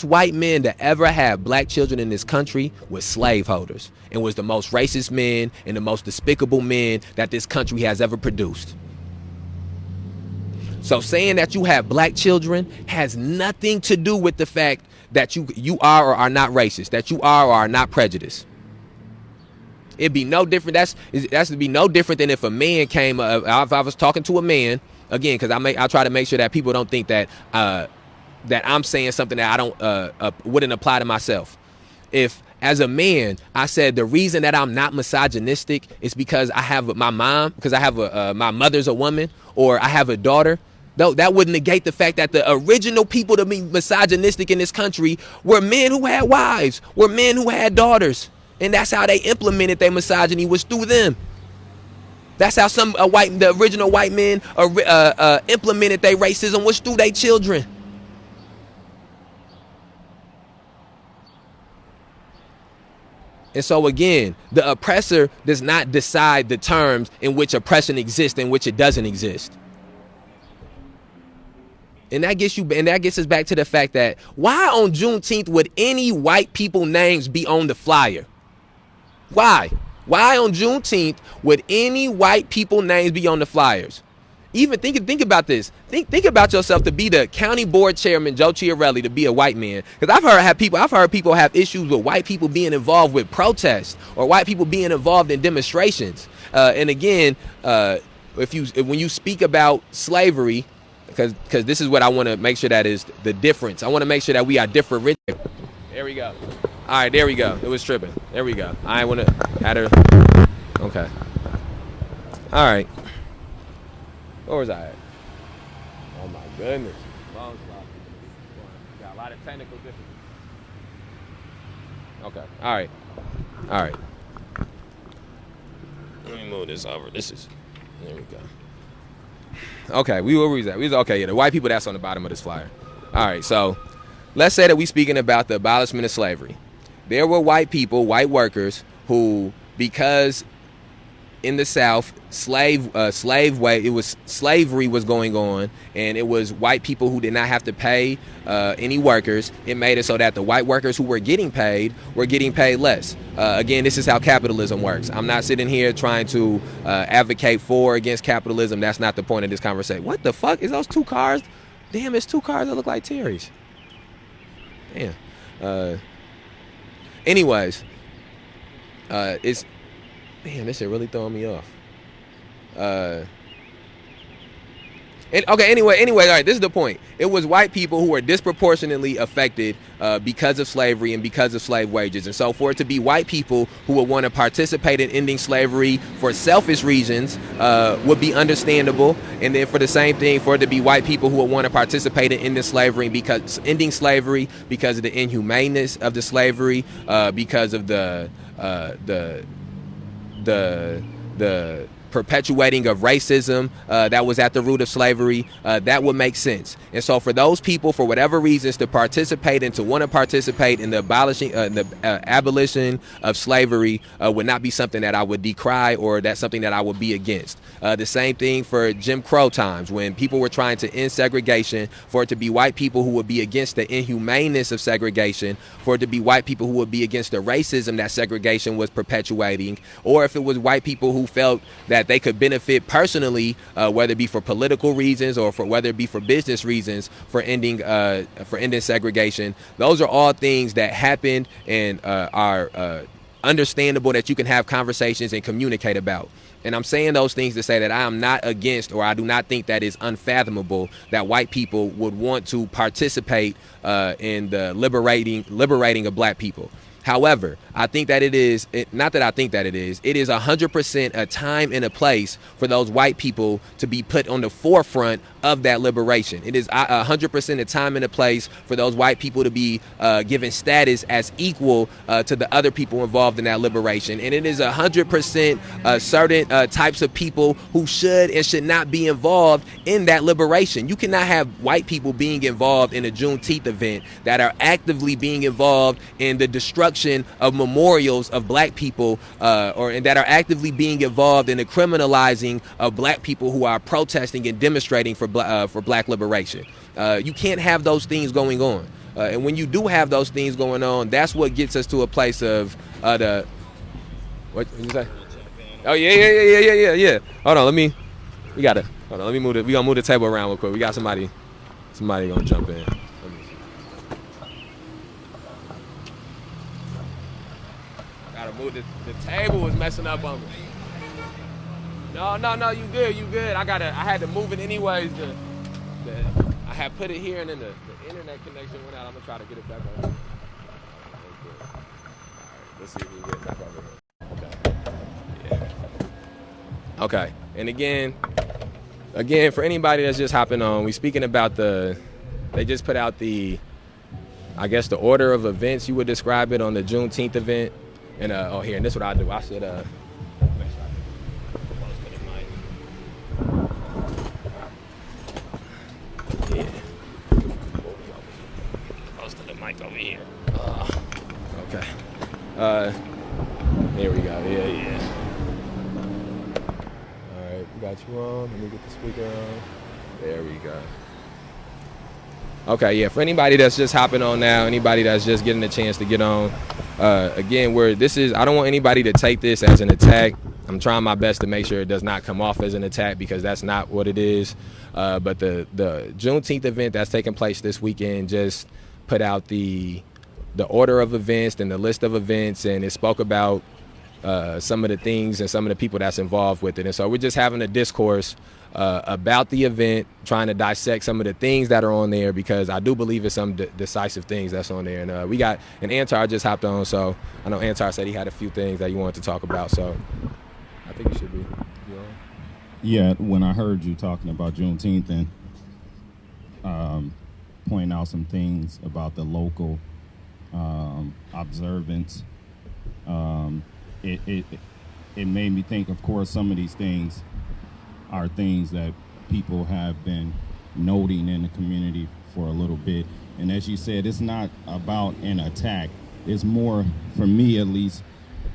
white men to ever have black children in this country was slaveholders, and was the most racist men and the most despicable men that this country has ever produced. So saying that you have black children has nothing to do with the fact that you are or are not racist, that you are or are not prejudiced. It'd be no different. That's to be no different than if a man came. If I was talking to a man again, because I try to make sure that people don't think that that I'm saying something that I don't wouldn't apply to myself. If as a man I said the reason that I'm not misogynistic is because I have my mom, because I have my mother's a woman, or I have a daughter. Though that wouldn't negate the fact that the original people to be misogynistic in this country were men who had wives, were men who had daughters, and that's how they implemented their misogyny, was through them. That's how the original white men implemented their racism, was through their children. And so again, the oppressor does not decide the terms in which oppression exists and which it doesn't exist. And that gets us back to the fact that why on Juneteenth would any white people names be on the flyer? Why? Why on Juneteenth would any white people names be on the flyers? Even think about this. Think about yourself to be the county board chairman, Joe Chiarelli, to be a white man. Because I've heard people have issues with white people being involved with protests or white people being involved in demonstrations. And again, when you speak about slavery, because this is what I want to make sure that is the difference. I want to make sure that we are different. There we go. All right, there we go. It was tripping. There we go. I want to add her. Okay. All right. Where was I at? Oh my goodness. Long slide. Got a lot of technical difficulties. Okay. All right. Let me move this over. There we go. Okay, where we was at? Okay, yeah, the white people that's on the bottom of this flyer. All right, so let's say that we speaking about the abolishment of slavery. There were white people, white workers, who, because in the South, slavery was going on, and it was white people who did not have to pay any workers. It made it so that the white workers who were getting paid less. Again, this is how capitalism works. I'm not sitting here trying to advocate for or against capitalism. That's not the point of this conversation. What the fuck is those two cars? Damn, it's two cars that look like Terry's. Damn. Anyways, it's, damn, this shit really throwing me off. Anyway, all right, this is the point. It was white people who were disproportionately affected because of slavery and because of slave wages. And so for it to be white people who would want to participate in ending slavery for selfish reasons would be understandable. And then for the same thing, for it to be white people who would want to participate in ending slavery because of the inhumaneness of the slavery, because of the perpetuating of racism that was at the root of slavery, that would make sense. And so for those people, for whatever reasons, to participate and to want to participate in the abolition of slavery would not be something that I would decry, or that's something that I would be against. The same thing for Jim Crow times, when people were trying to end segregation, for it to be white people who would be against the inhumaneness of segregation, for it to be white people who would be against the racism that segregation was perpetuating, or if it was white people who felt that they could benefit personally, whether it be for political reasons or for whether it be for business reasons, for ending segregation. Those are all things that happened and are understandable, that you can have conversations and communicate about. And I'm saying those things to say that I am not against, or I do not think that is unfathomable that white people would want to participate in the liberating of black people. However, I think that it is 100% a time and a place for those white people to be put on the forefront of that liberation. It is 100% a time and a place for those white people to be given status as equal to the other people involved in that liberation. And it is 100% certain types of people who should and should not be involved in that liberation. You cannot have white people being involved in a Juneteenth event that are actively being involved in the destruction of memorials of black people, and that are actively being involved in the criminalizing of black people who are protesting and demonstrating for black liberation. You can't have those things going on. And when you do have those things going on, that's what gets us to a place of what did you say? Oh yeah. Hold on, let me move it. We gonna move the table around real quick. We got somebody gonna jump in. The table was messing up on me. No, you good. I had to move it anyways. I had put it here, and then the internet connection went out. I'm gonna try to get it back on. Okay. All right, let's see if we can get it back over here. Okay. Yeah. Okay. And again, for anybody that's just hopping on, we speaking about they just put out the order of events, you would describe it, on the Juneteenth event. And here, and this is what I do. I said, close to the mic over here. Okay. There we go. Yeah. All right, we got you on. Let me get the speaker on. There we go. Okay, yeah, for anybody that's just hopping on now, anybody that's just getting a chance to get on, again, I don't want anybody to take this as an attack. I'm trying my best to make sure it does not come off as an attack, because that's not what it is. But the Juneteenth event that's taking place this weekend just put out the order of events and the list of events, and it spoke about some of the things and some of the people that's involved with it. And so we're just having a discourse about the event, trying to dissect some of the things that are on there, because I do believe it's some decisive things that's on there. And Antar just hopped on, so I know Antar said he had a few things that he wanted to talk about, so I think you should be on. Yeah, when I heard you talking about Juneteenth and pointing out some things about the local it made me think, of course, some of these things are things that people have been noting in the community for a little bit. And as you said, it's not about an attack. It's more, for me at least,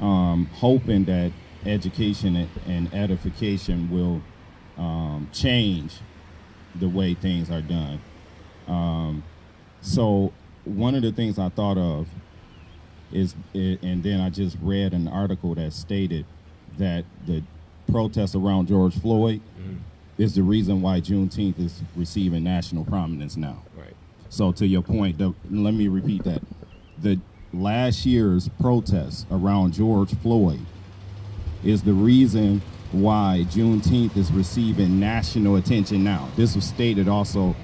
hoping that education and edification will change the way things are done. So one of the things I thought of is, and then I just read an article that stated that the protests around George Floyd is the reason why Juneteenth is receiving national prominence now. Right. So to your point, let me repeat that. The last year's protests around George Floyd is the reason why Juneteenth is receiving national attention now. This was stated also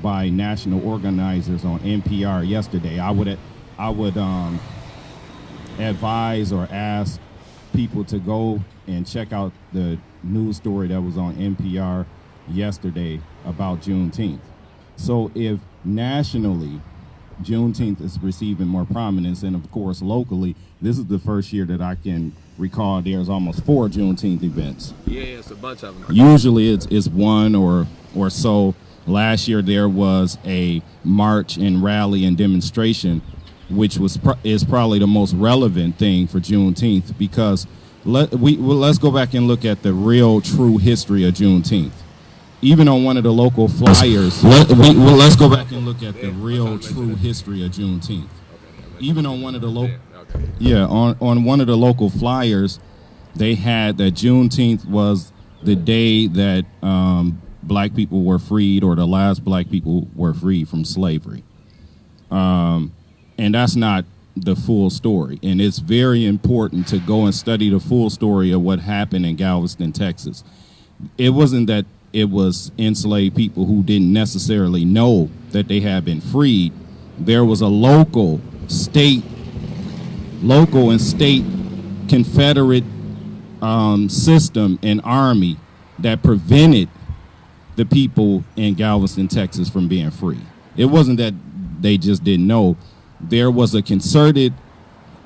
by national organizers on NPR yesterday. I would advise or ask people to go and check out the news story that was on NPR yesterday about Juneteenth. So if nationally Juneteenth is receiving more prominence, and of course locally, this is the first year that I can recall there's almost 4 Juneteenth events. Yeah, it's a bunch of them. Usually it's one or so. Last year there was a march and rally and demonstration, which is probably the most relevant thing for Juneteenth, because let's go back and look at the real true history of Juneteenth. Even on one of the local flyers, let's go back and look at the real true history of Juneteenth. Even on one of the on one of the local flyers, they had that Juneteenth was the day that black people were freed, or the last black people were freed from slavery. And that's not the full story. And it's very important to go and study the full story of what happened in Galveston, Texas. It wasn't that it was enslaved people who didn't necessarily know that they had been freed. There was a local and state Confederate system and army that prevented the people in Galveston, Texas from being free. It wasn't that they just didn't know. There was a concerted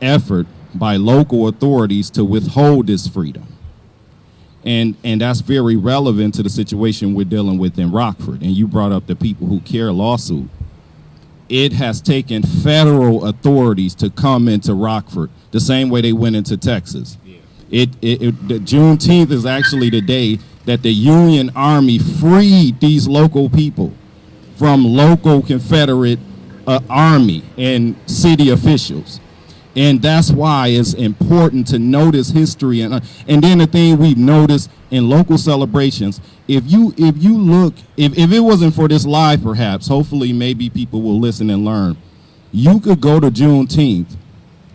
effort by local authorities to withhold this freedom. And that's very relevant to the situation we're dealing with in Rockford. And you brought up the People Who Care lawsuit. It has taken federal authorities to come into Rockford the same way they went into Texas. Yeah. The Juneteenth is actually the day that the Union Army freed these local people from local Confederate Army and city officials. And that's why it's important to notice history. And then the thing we've noticed in local celebrations, if you look, if it wasn't for this live, perhaps, hopefully maybe people will listen and learn, you could go to Juneteenth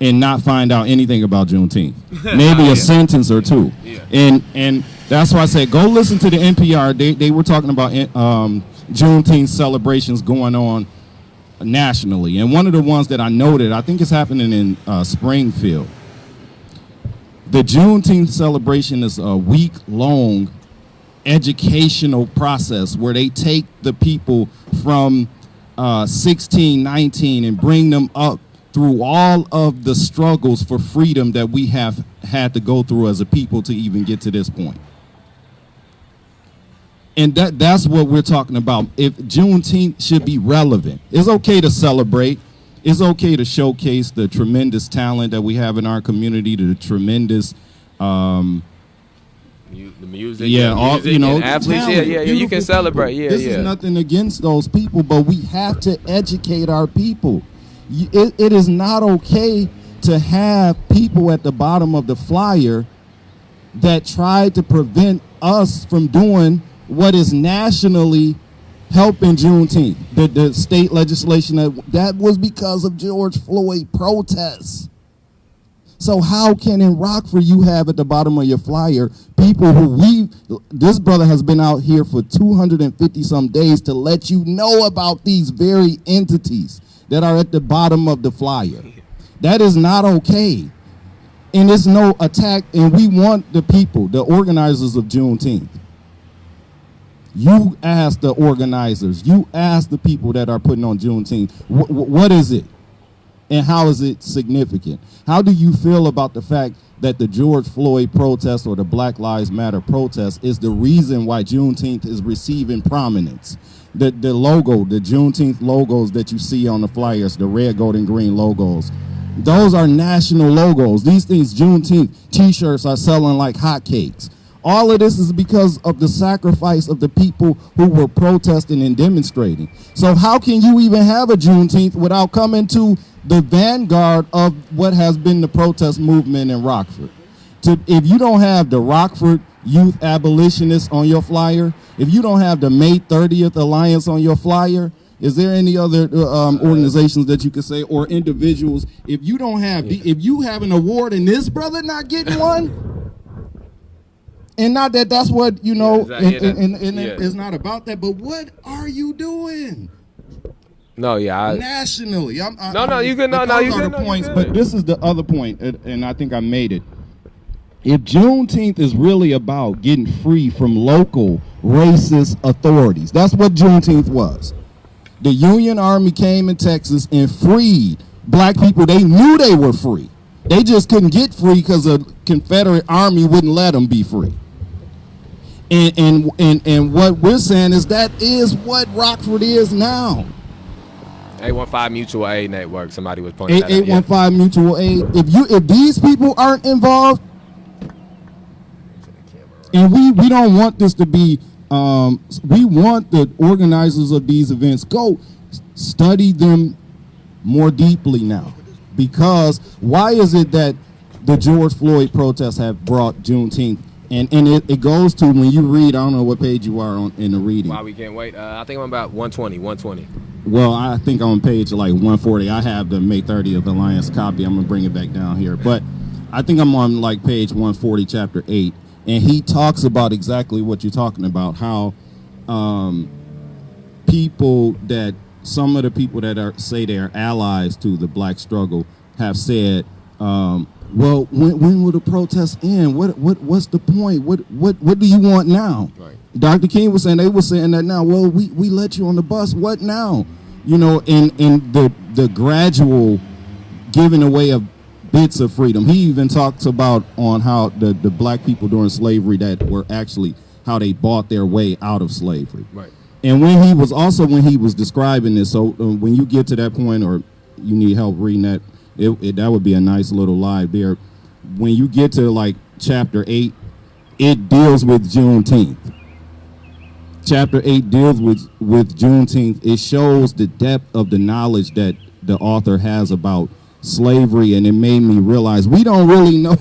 and not find out anything about Juneteenth. Maybe a sentence or two. Yeah. And that's why I said, go listen to the NPR. They were talking about Juneteenth celebrations going on nationally. And one of the ones that I noted, I think it's happening in Springfield. The Juneteenth celebration is a week-long educational process where they take the people from 16, 19 and bring them up through all of the struggles for freedom that we have had to go through as a people to even get to this point. And that's what we're talking about. If Juneteenth should be relevant, it's okay to celebrate. It's okay to showcase the tremendous talent that we have in our community, the tremendous the music, athletes, talent, you can celebrate. This is nothing against those people, but we have to educate our people. It is not okay to have people at the bottom of the flyer that try to prevent us from doing what is nationally helping Juneteenth. The state legislation, that was because of George Floyd protests. So how can in Rockford you have at the bottom of your flyer people who this brother has been out here for 250 some days to let you know about these very entities that are at the bottom of the flyer. That is not okay. And it's no attack, and we want the people, the organizers of Juneteenth. You ask the organizers, you ask the people that are putting on Juneteenth, what is it? And how is it significant? How do you feel about the fact that the George Floyd protest or the Black Lives Matter protest is the reason why Juneteenth is receiving prominence? The logo, the Juneteenth logos that you see on the flyers, the red, gold, and green logos, those are national logos. These things, Juneteenth t-shirts are selling like hotcakes. All of this is because of the sacrifice of the people who were protesting and demonstrating. So how can you even have a Juneteenth without coming to the vanguard of what has been the protest movement in Rockford? If you don't have the Rockford Youth Abolitionists on your flyer, if you don't have the May 30th Alliance on your flyer, is there any other organizations that you could say, or individuals? If you don't have, if you have an award and this brother not getting one, and not that that's what, you know, it's not about that, but what are you doing? No, yeah. Nationally. You can. But this is the other point, and I think I made it. If Juneteenth is really about getting free from local racist authorities, that's what Juneteenth was. The Union Army came in Texas and freed black people. They knew they were free. They just couldn't get free because the Confederate Army wouldn't let them be free. And what we're saying is that is what Rockford is now. 815 Mutual Aid Network. Somebody was pointing that out. 815 Mutual Aid. If these people aren't involved, and we don't want this to be, we want the organizers of these events go study them more deeply now. Because why is it that the George Floyd protests have brought Juneteenth? And it goes to, when you read, I don't know what page you are on in the reading. Why we can't wait? I think I'm about 120. Well, I think I'm on page like 140. I have the May 30th Alliance copy. I'm going to bring it back down here. But I think I'm on like page 140, chapter 8. And he talks about exactly what you're talking about, how some of the people that say they are allies to the black struggle have said, well, when will the protests end? What's the point? What do you want now? Right. Dr. King was saying, they were saying that now. Well, we let you on the bus. What now? You know, and the gradual giving away of bits of freedom. He even talks about on how the black people during slavery that were actually how they bought their way out of slavery. Right. And when he was describing this, so when you get to that point, or you need help reading that, that would be a nice little live there. When you get to like chapter 8, it deals with Juneteenth. Chapter 8 deals with Juneteenth. It shows the depth of the knowledge that the author has about slavery, and it made me realize we don't really know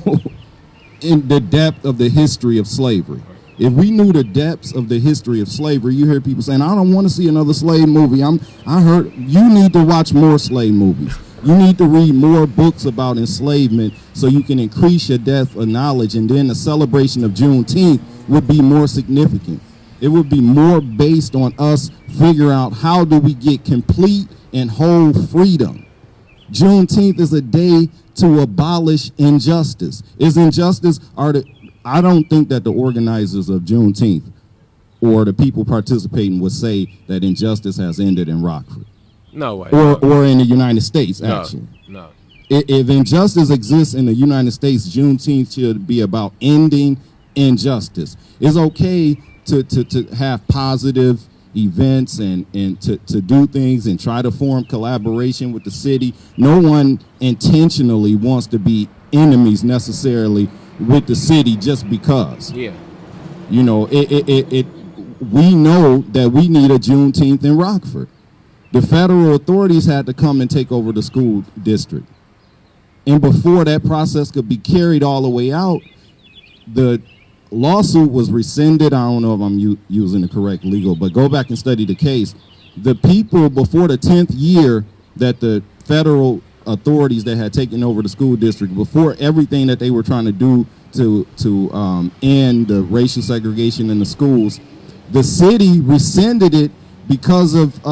in the depth of the history of slavery. If we knew the depths of the history of slavery, you hear people saying, I don't want to see another slave movie. I heard you need to watch more slave movies. You need to read more books about enslavement so you can increase your depth of knowledge, and then the celebration of Juneteenth would be more significant. It would be more based on us figuring out how do we get complete and whole freedom. Juneteenth is a day to abolish injustice. I don't think that the organizers of Juneteenth or the people participating would say that injustice has ended in Rockford. No way. Or in the United States, actually. No. If injustice exists in the United States, Juneteenth should be about ending injustice. It's okay to have positive events and to do things and try to form collaboration with the city. No one intentionally wants to be enemies necessarily with the city just because. Yeah. You know, we know that we need a Juneteenth in Rockford. The federal authorities had to come and take over the school district. And before that process could be carried all the way out, the lawsuit was rescinded. I don't know if I'm using the correct legal, but go back and study the case. The people before the 10th year that the federal authorities that had taken over the school district, before everything that they were trying to do to end the racial segregation in the schools, the city rescinded it because of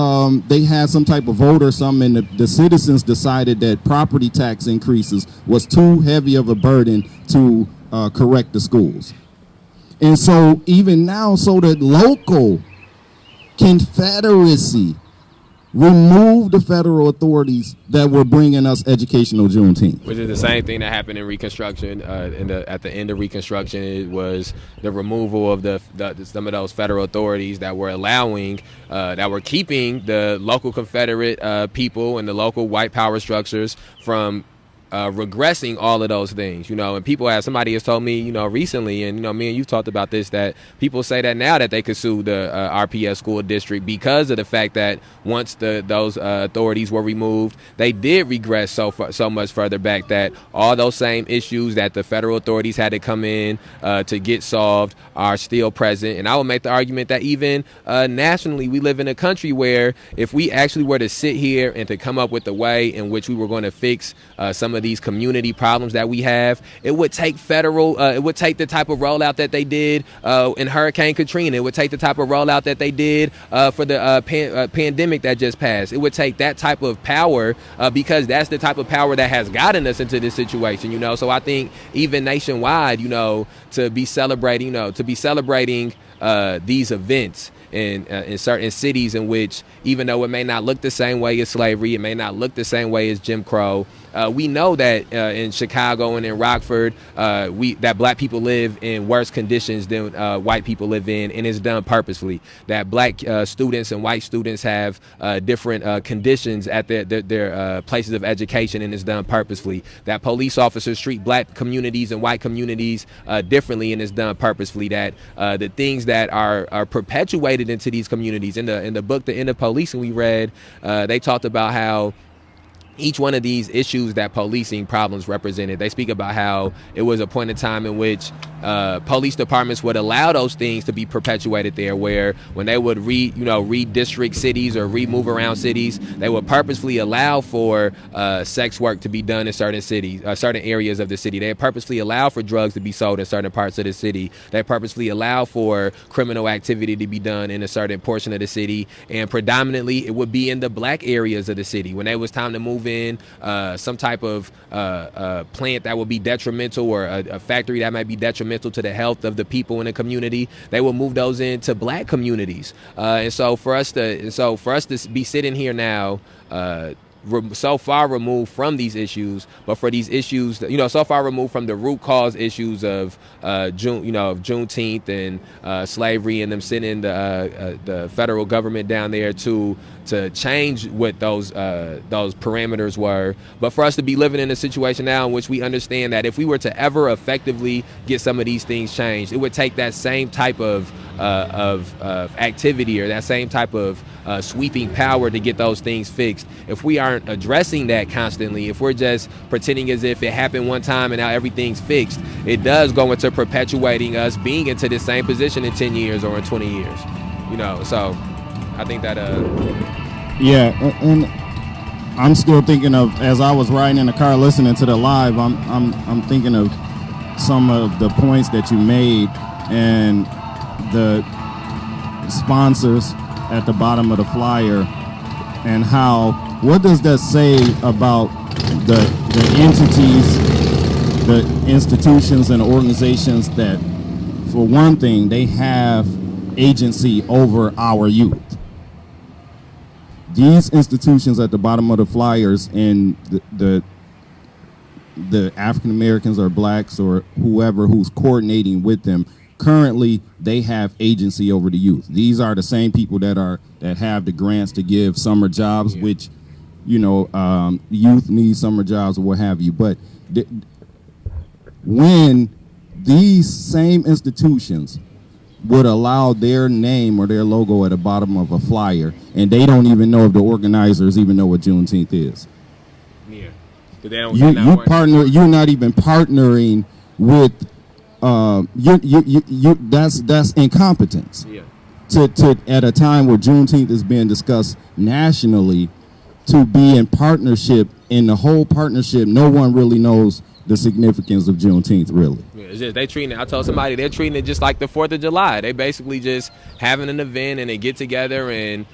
they had some type of vote or something, and the citizens decided that property tax increases was too heavy of a burden to correct the schools. And so even now, so the local Confederacy remove the federal authorities that were bringing us educational Juneteenth. Which is the same thing that happened in Reconstruction. At the end of Reconstruction, it was the removal of some of those federal authorities that were that were keeping the local Confederate people and the local white power structures from regressing all of those things, and somebody has told me, recently, and, me and you talked about this, that people say that now that they could sue the RPS school district because of the fact that once those authorities were removed, they did regress so much further back that all those same issues that the federal authorities had to come in to get solved are still present. And I would make the argument that even nationally, we live in a country where if we actually were to sit here and to come up with a way in which we were going to fix some of these community problems that we have, it would take it would take the type of rollout that they did in Hurricane Katrina. It would take the type of rollout that they did for the pandemic that just passed. It would take that type of power because that's the type of power that has gotten us into this situation, So I think even nationwide, to be celebrating these events in certain cities in which, even though it may not look the same way as slavery, it may not look the same way as Jim Crow, we know that in Chicago and in Rockford, that black people live in worse conditions than white people live in, and it's done purposefully. That black students and white students have different conditions at their places of education, and it's done purposefully. That police officers treat black communities and white communities differently, and it's done purposefully. That the things that are perpetuated into these communities, in the book The End of Policing we read, they talked about how each one of these issues that policing problems represented, they speak about how it was a point in time in which police departments would allow those things to be perpetuated there, where when they would redistrict cities or remove around cities, they would purposefully allow for sex work to be done in certain cities, certain areas of the city. They purposely allow for drugs to be sold in certain parts of the city. They purposely allow for criminal activity to be done in a certain portion of the city, and predominantly it would be in the black areas of the city. When it was time to move in some type of plant that would be detrimental, or a factory that might be detrimental to the health of the people in the community, they will move those into black communities. And so for us to be sitting here now, so far removed from these issues, but for these issues, so far removed from the root cause issues of Juneteenth and slavery, and them sending the federal government down there to change what those parameters were. But for us to be living in a situation now in which we understand that if we were to ever effectively get some of these things changed, it would take that same type of activity, or that same type of sweeping power to get those things fixed. If we aren't addressing that constantly, if we're just pretending as if it happened one time and now everything's fixed, it does go into perpetuating us being into the same position in 10 years or in 20 years. So I think that yeah, and I'm still thinking of, as I was riding in the car listening to the live, I'm thinking of some of the points that you made, and the sponsors at the bottom of the flyer, and what does that say about the entities, the institutions and organizations that, for one thing, they have agency over our youth? These institutions at the bottom of the flyers, and the African Americans or blacks or whoever who's coordinating with them, currently they have agency over the youth. These are the same people that have the grants to give summer jobs, yeah, which youth need summer jobs or what have you. But when these same institutions would allow their name or their logo at the bottom of a flyer, and they don't even know if the organizers even know what Juneteenth is. Yeah, you're not even partnering with. That's incompetence. Yeah. To at a time where Juneteenth is being discussed nationally, to be in partnership, in the whole partnership, no one really knows the significance of Juneteenth, really. Yeah, it's just, I told somebody they're treating it just like the 4th of July. They basically just having an event, and they get together and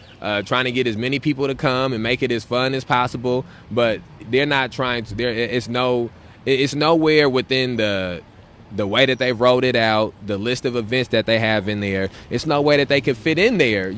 trying to get as many people to come and make it as fun as possible. But they're not trying to. It's nowhere within the the way that they've rolled it out, the list of events that they have in there, it's no way that they could fit in there,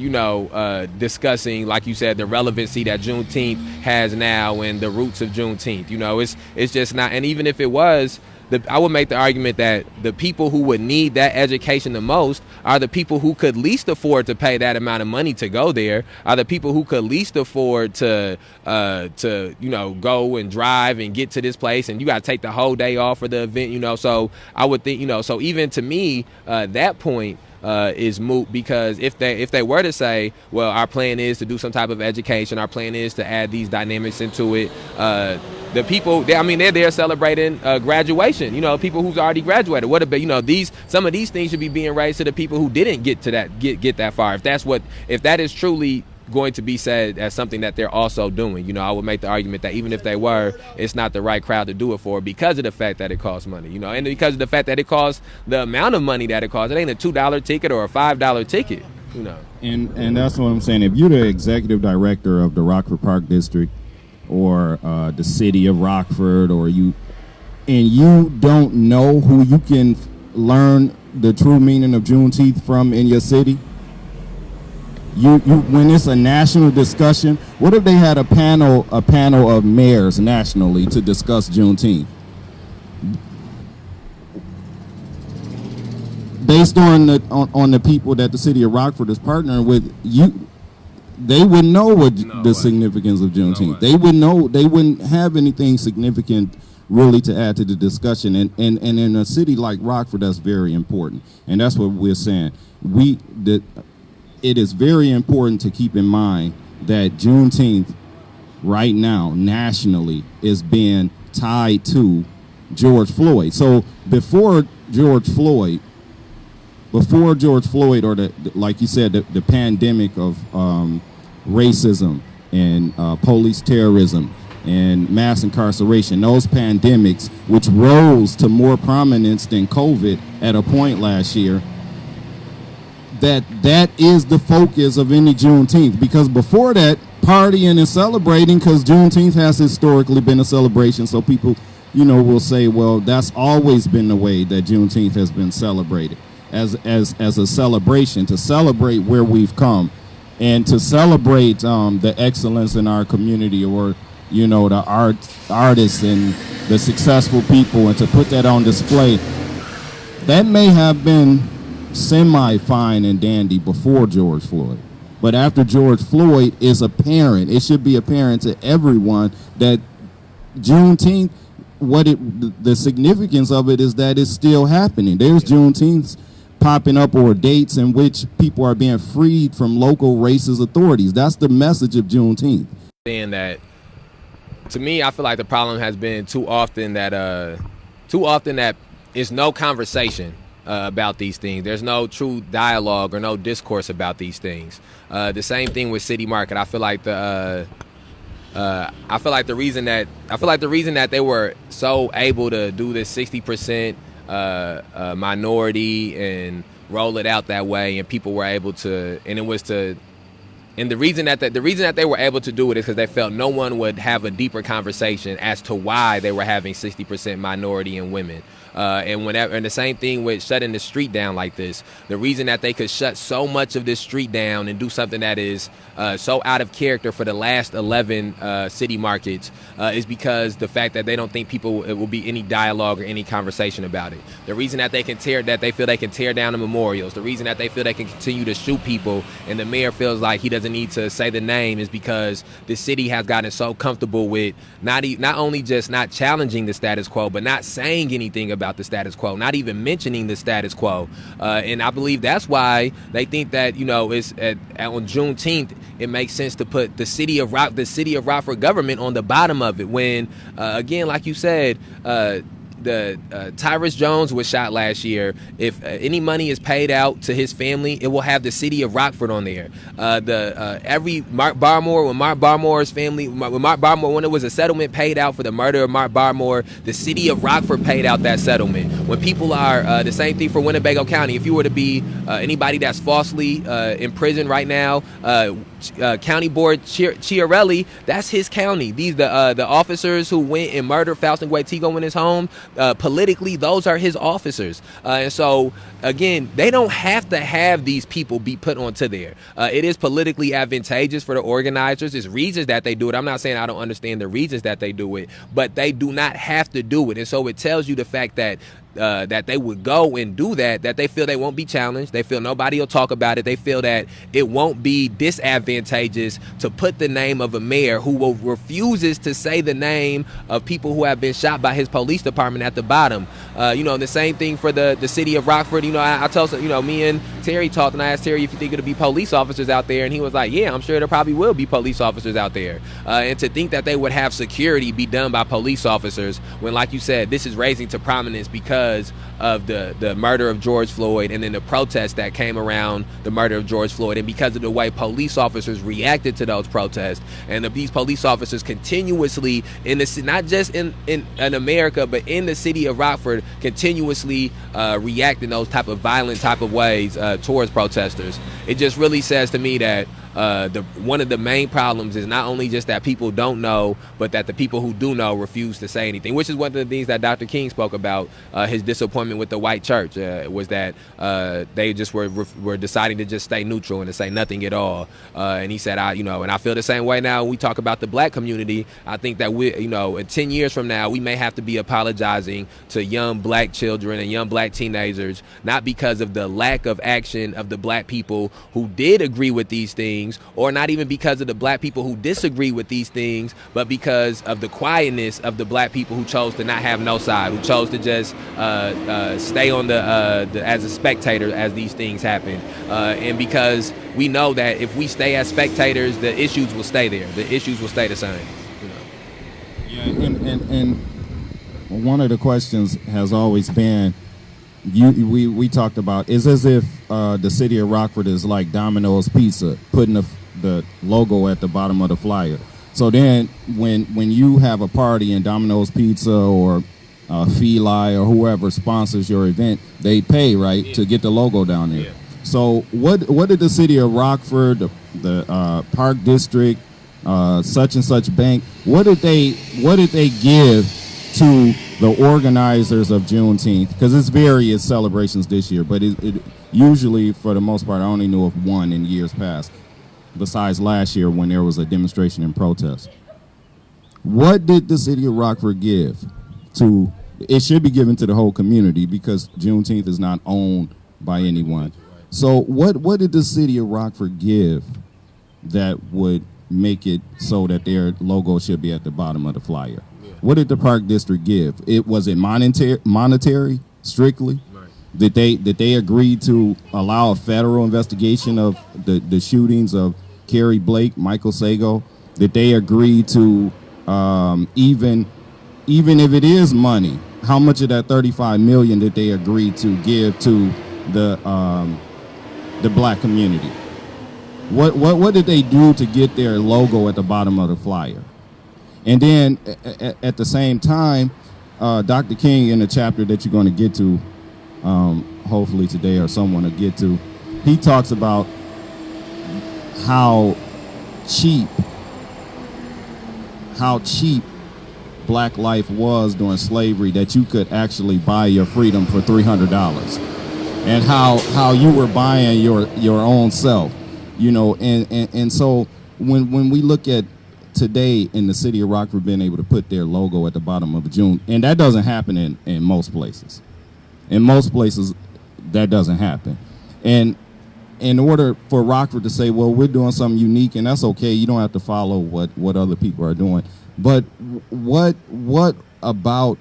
discussing, like you said, the relevancy that Juneteenth has now and the roots of Juneteenth. It's just not. And even if it was, I would make the argument that the people who would need that education the most are the people who could least afford to pay that amount of money to go there, are the people who could least afford to go and drive and get to this place, and you got to take the whole day off for the event. So I would think, so even to me, that point is moot, because if they were to say, well, our plan is to do some type of education, our plan is to add these dynamics into it, the people, they're there celebrating graduation. People who's already graduated. What about some of these things should be being raised to the people who didn't get to that get that far. If that is truly going to be said as something that they're also doing, I would make the argument that even if they were, it's not the right crowd to do it for, because of the fact that it costs money, and because of the fact that it costs the amount of money that it costs. It ain't a $2 ticket or a $5 ticket, And that's what I'm saying. If you're the executive director of the Rockford Park District or the city of Rockford, and you don't know who you can learn the true meaning of Juneteenth from in your city, when it's a national discussion, what if they had a panel of mayors nationally to discuss Juneteenth? Based on the people that the city of Rockford is partnering with, they would know what the significance of Juneteenth. They would know. They wouldn't have anything significant really to add to the discussion. And in a city like Rockford, that's very important. And that's what we're saying. It is very important to keep in mind that Juneteenth right now nationally is being tied to George Floyd. So before George Floyd, or like you said, the pandemic of racism and police terrorism and mass incarceration, those pandemics, which rose to more prominence than COVID at a point last year, that is the focus of any Juneteenth. Because before that, partying and celebrating, because Juneteenth has historically been a celebration, so people, will say, well, that's always been the way that Juneteenth has been celebrated, as a celebration, to celebrate where we've come, and to celebrate the excellence in our community, or the artists and the successful people, and to put that on display. That may have been semi-fine and dandy before George Floyd, but after George Floyd, it should be apparent to everyone that Juneteenth, the significance of it is that it's still happening. There's Juneteenth popping up, or dates in which people are being freed from local racist authorities. That's the message of Juneteenth. Saying that, to me, I feel like the problem has been too often that it's no conversation about these things. There's no true dialogue or no discourse about these things. The same thing with City Market. I feel like the reason that they were so able to do this 60% minority and roll it out that way, and people were able to, and the reason that they were able to do it is because they felt no one would have a deeper conversation as to why they were having 60% minority and women. And the same thing with shutting the street down like this. The reason that they could shut so much of this street down and do something that is so out of character for the last 11 city markets is because the fact that they don't think it will be any dialogue or any conversation about it. The reason that they feel they can tear down the memorials, the reason that they feel they can continue to shoot people, and the mayor feels like he doesn't need to say the name, is because the city has gotten so comfortable with not only just not challenging the status quo, but not saying anything about the status quo, not even mentioning the status quo. And I believe that's why they think that, it's on Juneteenth, it makes sense to put the city of Rockford government on the bottom of it, when again, like you said, Tyrus Jones was shot last year. If any money is paid out to his family, it will have the city of Rockford on there. Every Mark Barmore, when it was a settlement paid out for the murder of Mark Barmore, the city of Rockford paid out that settlement. When people are the same thing for Winnebago County. If you were to be anybody that's falsely in prison right now, County Board Chiarelli, that's his county. The officers who went and murdered Faustin Guetigo in his home, politically, those are his officers. And so, again, they don't have to have these people be put onto there. It is politically advantageous for the organizers. There's reasons that they do it. I'm not saying I don't understand the reasons that they do it, but they do not have to do it. And so it tells you the fact that that they would go and do that they feel they won't be challenged. They feel nobody will talk about it. They feel that it won't be disadvantageous to put the name of a mayor who refuses to say the name of people who have been shot by his police department at the bottom. The same thing for the city of Rockford. I told me and Terry talked, and I asked Terry if you think it'll be police officers out there, and he was like, yeah, I'm sure there probably will be police officers out there. And to think that they would have security be done by police officers when, like you said, this is raising to prominence because of the murder of George Floyd, and then the protests that came around the murder of George Floyd, and because of the way police officers reacted to those protests, and these police officers continuously not just in America, but in the city of Rockford, continuously react in those type of violent type of ways towards protesters. It just really says to me that one of the main problems is not only just that people don't know, but that the people who do know refuse to say anything, which is one of the things that Dr. King spoke about, his disappointment with the white church, was that they just were deciding to just stay neutral and to say nothing at all. And he said, and I feel the same way now when we talk about the black community. I think that in 10 years from now, we may have to be apologizing to young black children and young black teenagers, not because of the lack of action of the black people who did agree with these things, or not even because of the black people who disagree with these things, but because of the quietness of the black people who chose to not have no side, who chose to just stay on as a spectator as these things happen. And because we know that if we stay as spectators, the issues will stay there. The issues will stay the same. Yeah, and one of the questions has always been, we talked about, is as if the city of Rockford is like Domino's Pizza, putting the logo at the bottom of the flyer. So then when you have a party and Domino's Pizza or Feli or whoever sponsors your event, they pay, right, to get the logo down there. Yeah. So what did the city of Rockford, the Park District, such and such bank, what did they give to the organizers of Juneteenth? Because it's various celebrations this year, but it usually, for the most part, I only knew of one in years past, besides last year when there was a demonstration and protest. What did the city of Rockford give to? It should be given to the whole community because Juneteenth is not owned by anyone. So what did the city of Rockford give that would make it so that their logo should be at the bottom of the flyer? What did the Park District give? Was it monetary strictly? Right. Did they agree to allow a federal investigation of the shootings of Kerry Blake, Michael Sago? Did they agree to even if it is money, how much of that $35 million did they agree to give to the black community? What did they do to get their logo at the bottom of the flyer? And then at the same time, Dr. King, in the chapter that you're going to get to, hopefully today or someone will get to, he talks about how cheap black life was during slavery, that you could actually buy your freedom for $300, and how you were buying your own self, and so when we look at today in the city of Rockford being able to put their logo at the bottom of June, and that doesn't happen in most places. In most places, that doesn't happen. And in order for Rockford to say, well, we're doing something unique, and that's okay, you don't have to follow what other people are doing. But what about,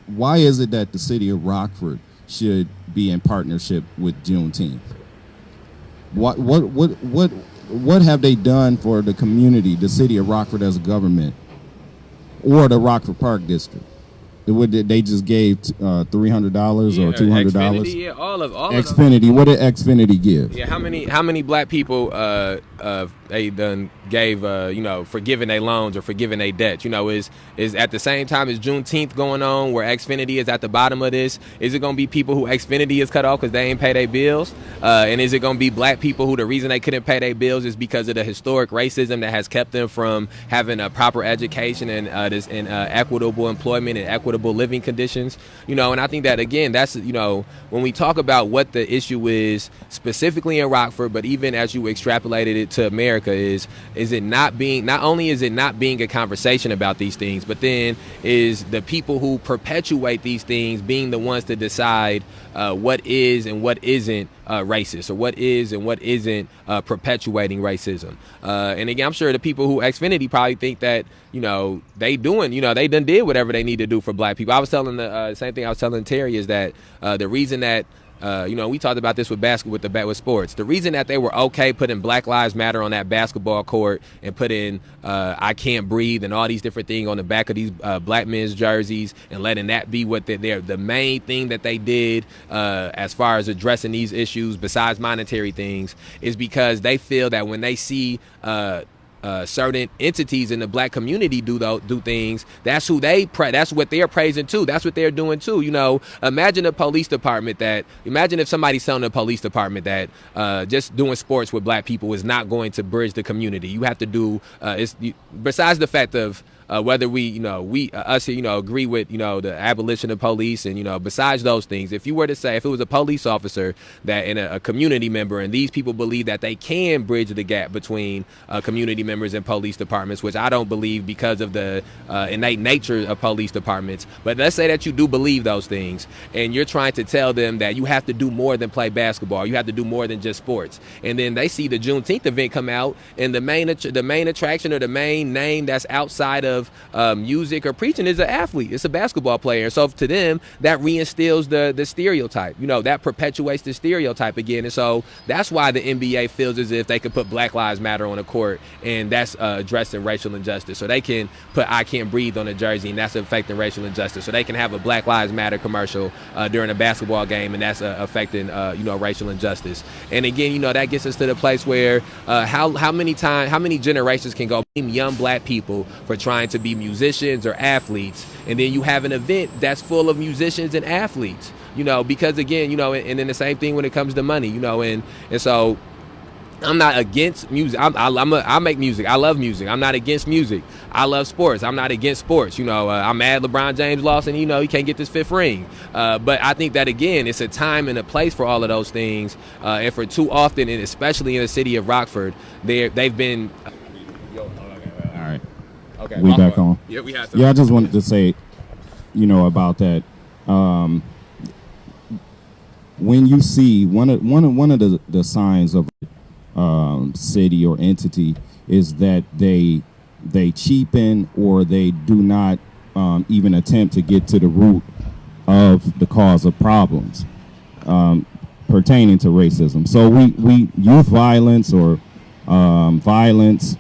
why is it that the city of Rockford should be in partnership with Juneteenth? What have they done for the community, the city of Rockford as a government, or the Rockford Park District? They just gave $300 or $200? Xfinity, yeah, all of Xfinity. What did Xfinity give? Yeah, how many black people they done gave forgiving their loans or forgiving their debt? Is at the same time as Juneteenth going on, where Xfinity is at the bottom of this? Is it going to be people who Xfinity is cut off because they ain't pay their bills? And is it going to be black people who the reason they couldn't pay their bills is because of the historic racism that has kept them from having a proper education and equitable employment and equitable equitable living conditions. And I think that, again, that's, when we talk about what the issue is specifically in Rockford, but even as you extrapolated it to America, is it not only is it not being a conversation about these things, but then is the people who perpetuate these things being the ones to decide what is and what isn't racist, or what is and what isn't perpetuating racism. And again, I'm sure the people who Xfinity probably think that, they done did whatever they need to do for black people. I was telling the same thing I was telling Terry, is that the reason that we talked about this with basketball, with sports. The reason that they were okay putting Black Lives Matter on that basketball court and putting I Can't Breathe and all these different things on the back of these black men's jerseys, and letting that be what they're the main thing that they did as far as addressing these issues besides monetary things, is because they feel that when they see certain entities in the black community do things, that's what they're praising too. That's what they're doing too. Imagine imagine if somebody's telling the police department that just doing sports with black people is not going to bridge the community. You have to do besides the fact of whether we agree with, the abolition of police, and, besides those things, if you were to say, if it was a police officer that and a community member, and these people believe that they can bridge the gap between community members and police departments, which I don't believe because of the innate nature of police departments. But let's say that you do believe those things, and you're trying to tell them that you have to do more than play basketball. You have to do more than just sports. And then they see the Juneteenth event come out, and the main attraction, or the main name that's outside of music or preaching, is an athlete. It's a basketball player. So to them, that reinstills the stereotype. That perpetuates the stereotype again. And so that's why the NBA feels as if they could put Black Lives Matter on the court, and that's addressing racial injustice. So they can put I Can't Breathe on a jersey, and that's affecting racial injustice. So they can have a Black Lives Matter commercial during a basketball game, and that's affecting racial injustice. And again, that gets us to the place where how many generations can go blame young black people for trying to be musicians or athletes, and then you have an event that's full of musicians and athletes, because again, and then the same thing when it comes to money, and so I'm not against music. I make music. I love music. I'm not against music. I love sports. I'm not against sports. I'm mad LeBron James lost, and he can't get this 5th ring. But I think that, again, it's a time and a place for all of those things. And for too often, and especially in the city of Rockford, they've been. All right. Okay. We back on. Yeah, we had. Yeah, I just wanted to say, about that. When you see one of the signs of city or entity is that they cheapen, or they do not even attempt to get to the root of the cause of problems pertaining to racism. So we youth violence, or violence,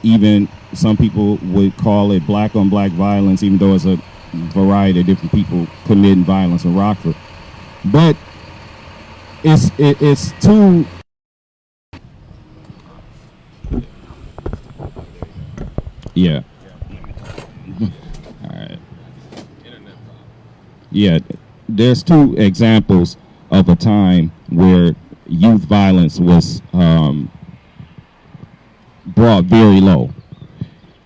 even some people would call it black on black violence, even though it's a variety of different people committing violence in Rockford. But it's too. Yeah. All right. Yeah, there's 2 examples of a time where youth violence was brought very low.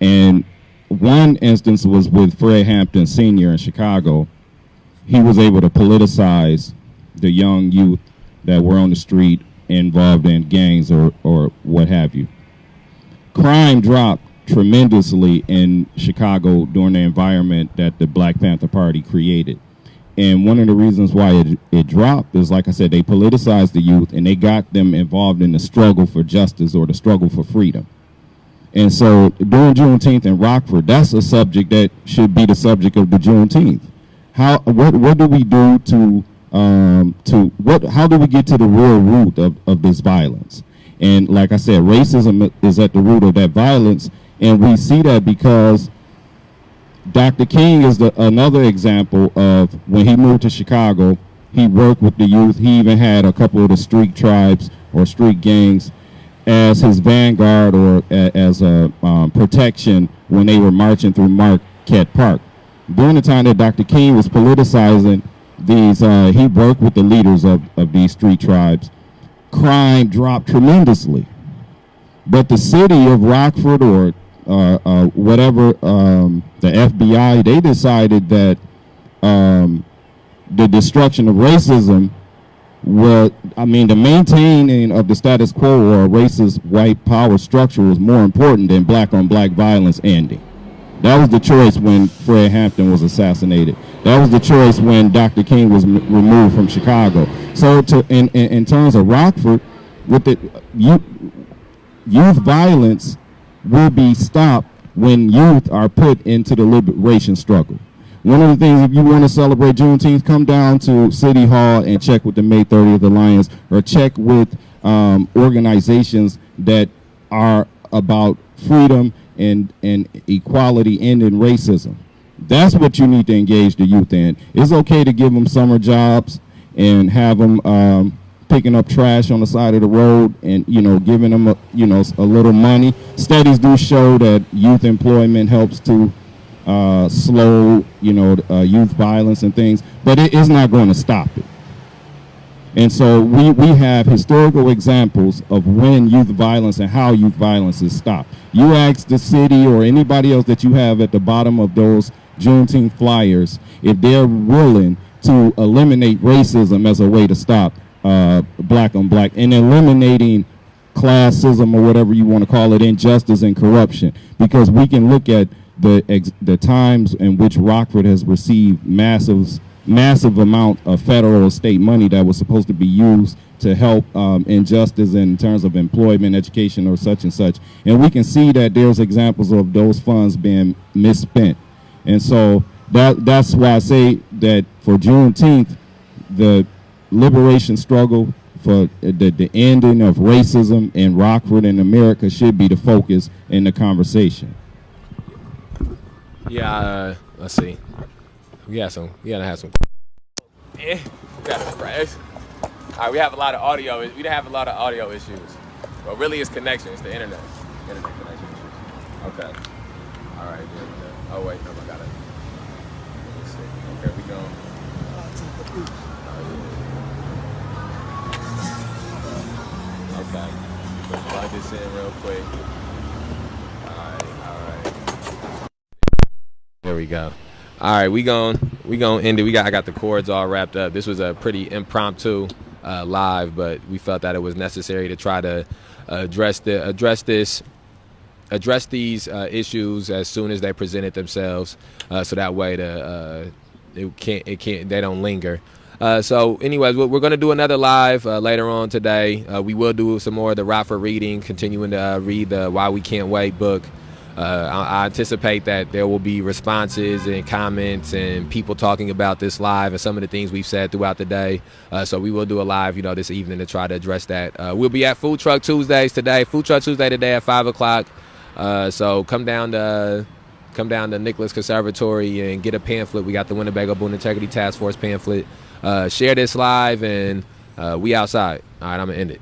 And one instance was with Fred Hampton Sr. in Chicago. He was able to politicize the young youth that were on the street involved in gangs or what have you. Crime dropped tremendously in Chicago during the environment that the Black Panther Party created. And one of the reasons why it dropped is, like I said, they politicized the youth, and they got them involved in the struggle for justice, or the struggle for freedom. And so during Juneteenth in Rockford, that's a subject that should be the subject of the Juneteenth. What do we do how do we get to the real root of this violence? And like I said, racism is at the root of that violence, and we see that because Dr. King is another example of when he moved to Chicago, he worked with the youth. He even had a couple of the street tribes or street gangs as his vanguard, or as a protection when they were marching through Marquette Park. During the time that Dr. King was politicizing these, he worked with the leaders of these street tribes. Crime dropped tremendously. But the city of Rockford, or whatever, the FBI, they decided that the destruction of racism the maintaining of the status quo or a racist white power structure was more important than black on black violence ending. That was the choice when Fred Hampton was assassinated. That was the choice when Dr. King was removed from Chicago. So in terms of Rockford, with the youth violence will be stopped when youth are put into the liberation struggle. One of the things, if you want to celebrate Juneteenth, come down to City Hall and check with the May 30th Alliance, or check with organizations that are about freedom and equality, ending racism. That's what you need to engage the youth in. It's okay to give them summer jobs and have them picking up trash on the side of the road and giving them a little money. Studies do show that youth employment helps to slow youth violence and things, but it is not going to stop it. And so we have historical examples of when youth violence and how youth violence is stopped. You ask the city or anybody else that you have at the bottom of those Juneteenth flyers if they're willing to eliminate racism as a way to stop black on black and eliminating classism or whatever you want to call it, injustice and corruption, because we can look at the times in which Rockford has received massive amount of federal or state money that was supposed to be used to help injustice in terms of employment, education, or such and such. And we can see that there's examples of those funds being misspent. And so that's why I say that for Juneteenth, the liberation struggle for the ending of racism in Rockford and America should be the focus in the conversation. Yeah, let's see. We gotta have some. We gotta crash. All right, we have a lot of audio. We didn't have a lot of audio issues. Well, really, it's connection. It's the internet. Internet connection issues. Okay. All right. There we go. Oh wait, no, I got it. Let me see. Okay, we go. Okay. Let's plug this in real quick. All right. There we go. All right, we gon' end it. I got the chords all wrapped up. This was a pretty impromptu live, but we felt that it was necessary to try to address these issues as soon as they presented themselves, so that way they don't linger. So anyways, we're going to do another live later on today. We will do some more of the Rockford reading, continuing to read the Why We Can't Wait book. I anticipate that there will be responses and comments and people talking about this live and some of the things we've said throughout the day. So we will do a live, this evening to try to address that. We'll be at Food Truck Tuesday today at 5 o'clock. So come down to Nicholas Conservatory and get a pamphlet. We got the Winnebago Boone Integrity Task Force pamphlet. Share this live, and we outside. All right, I'm going to end it.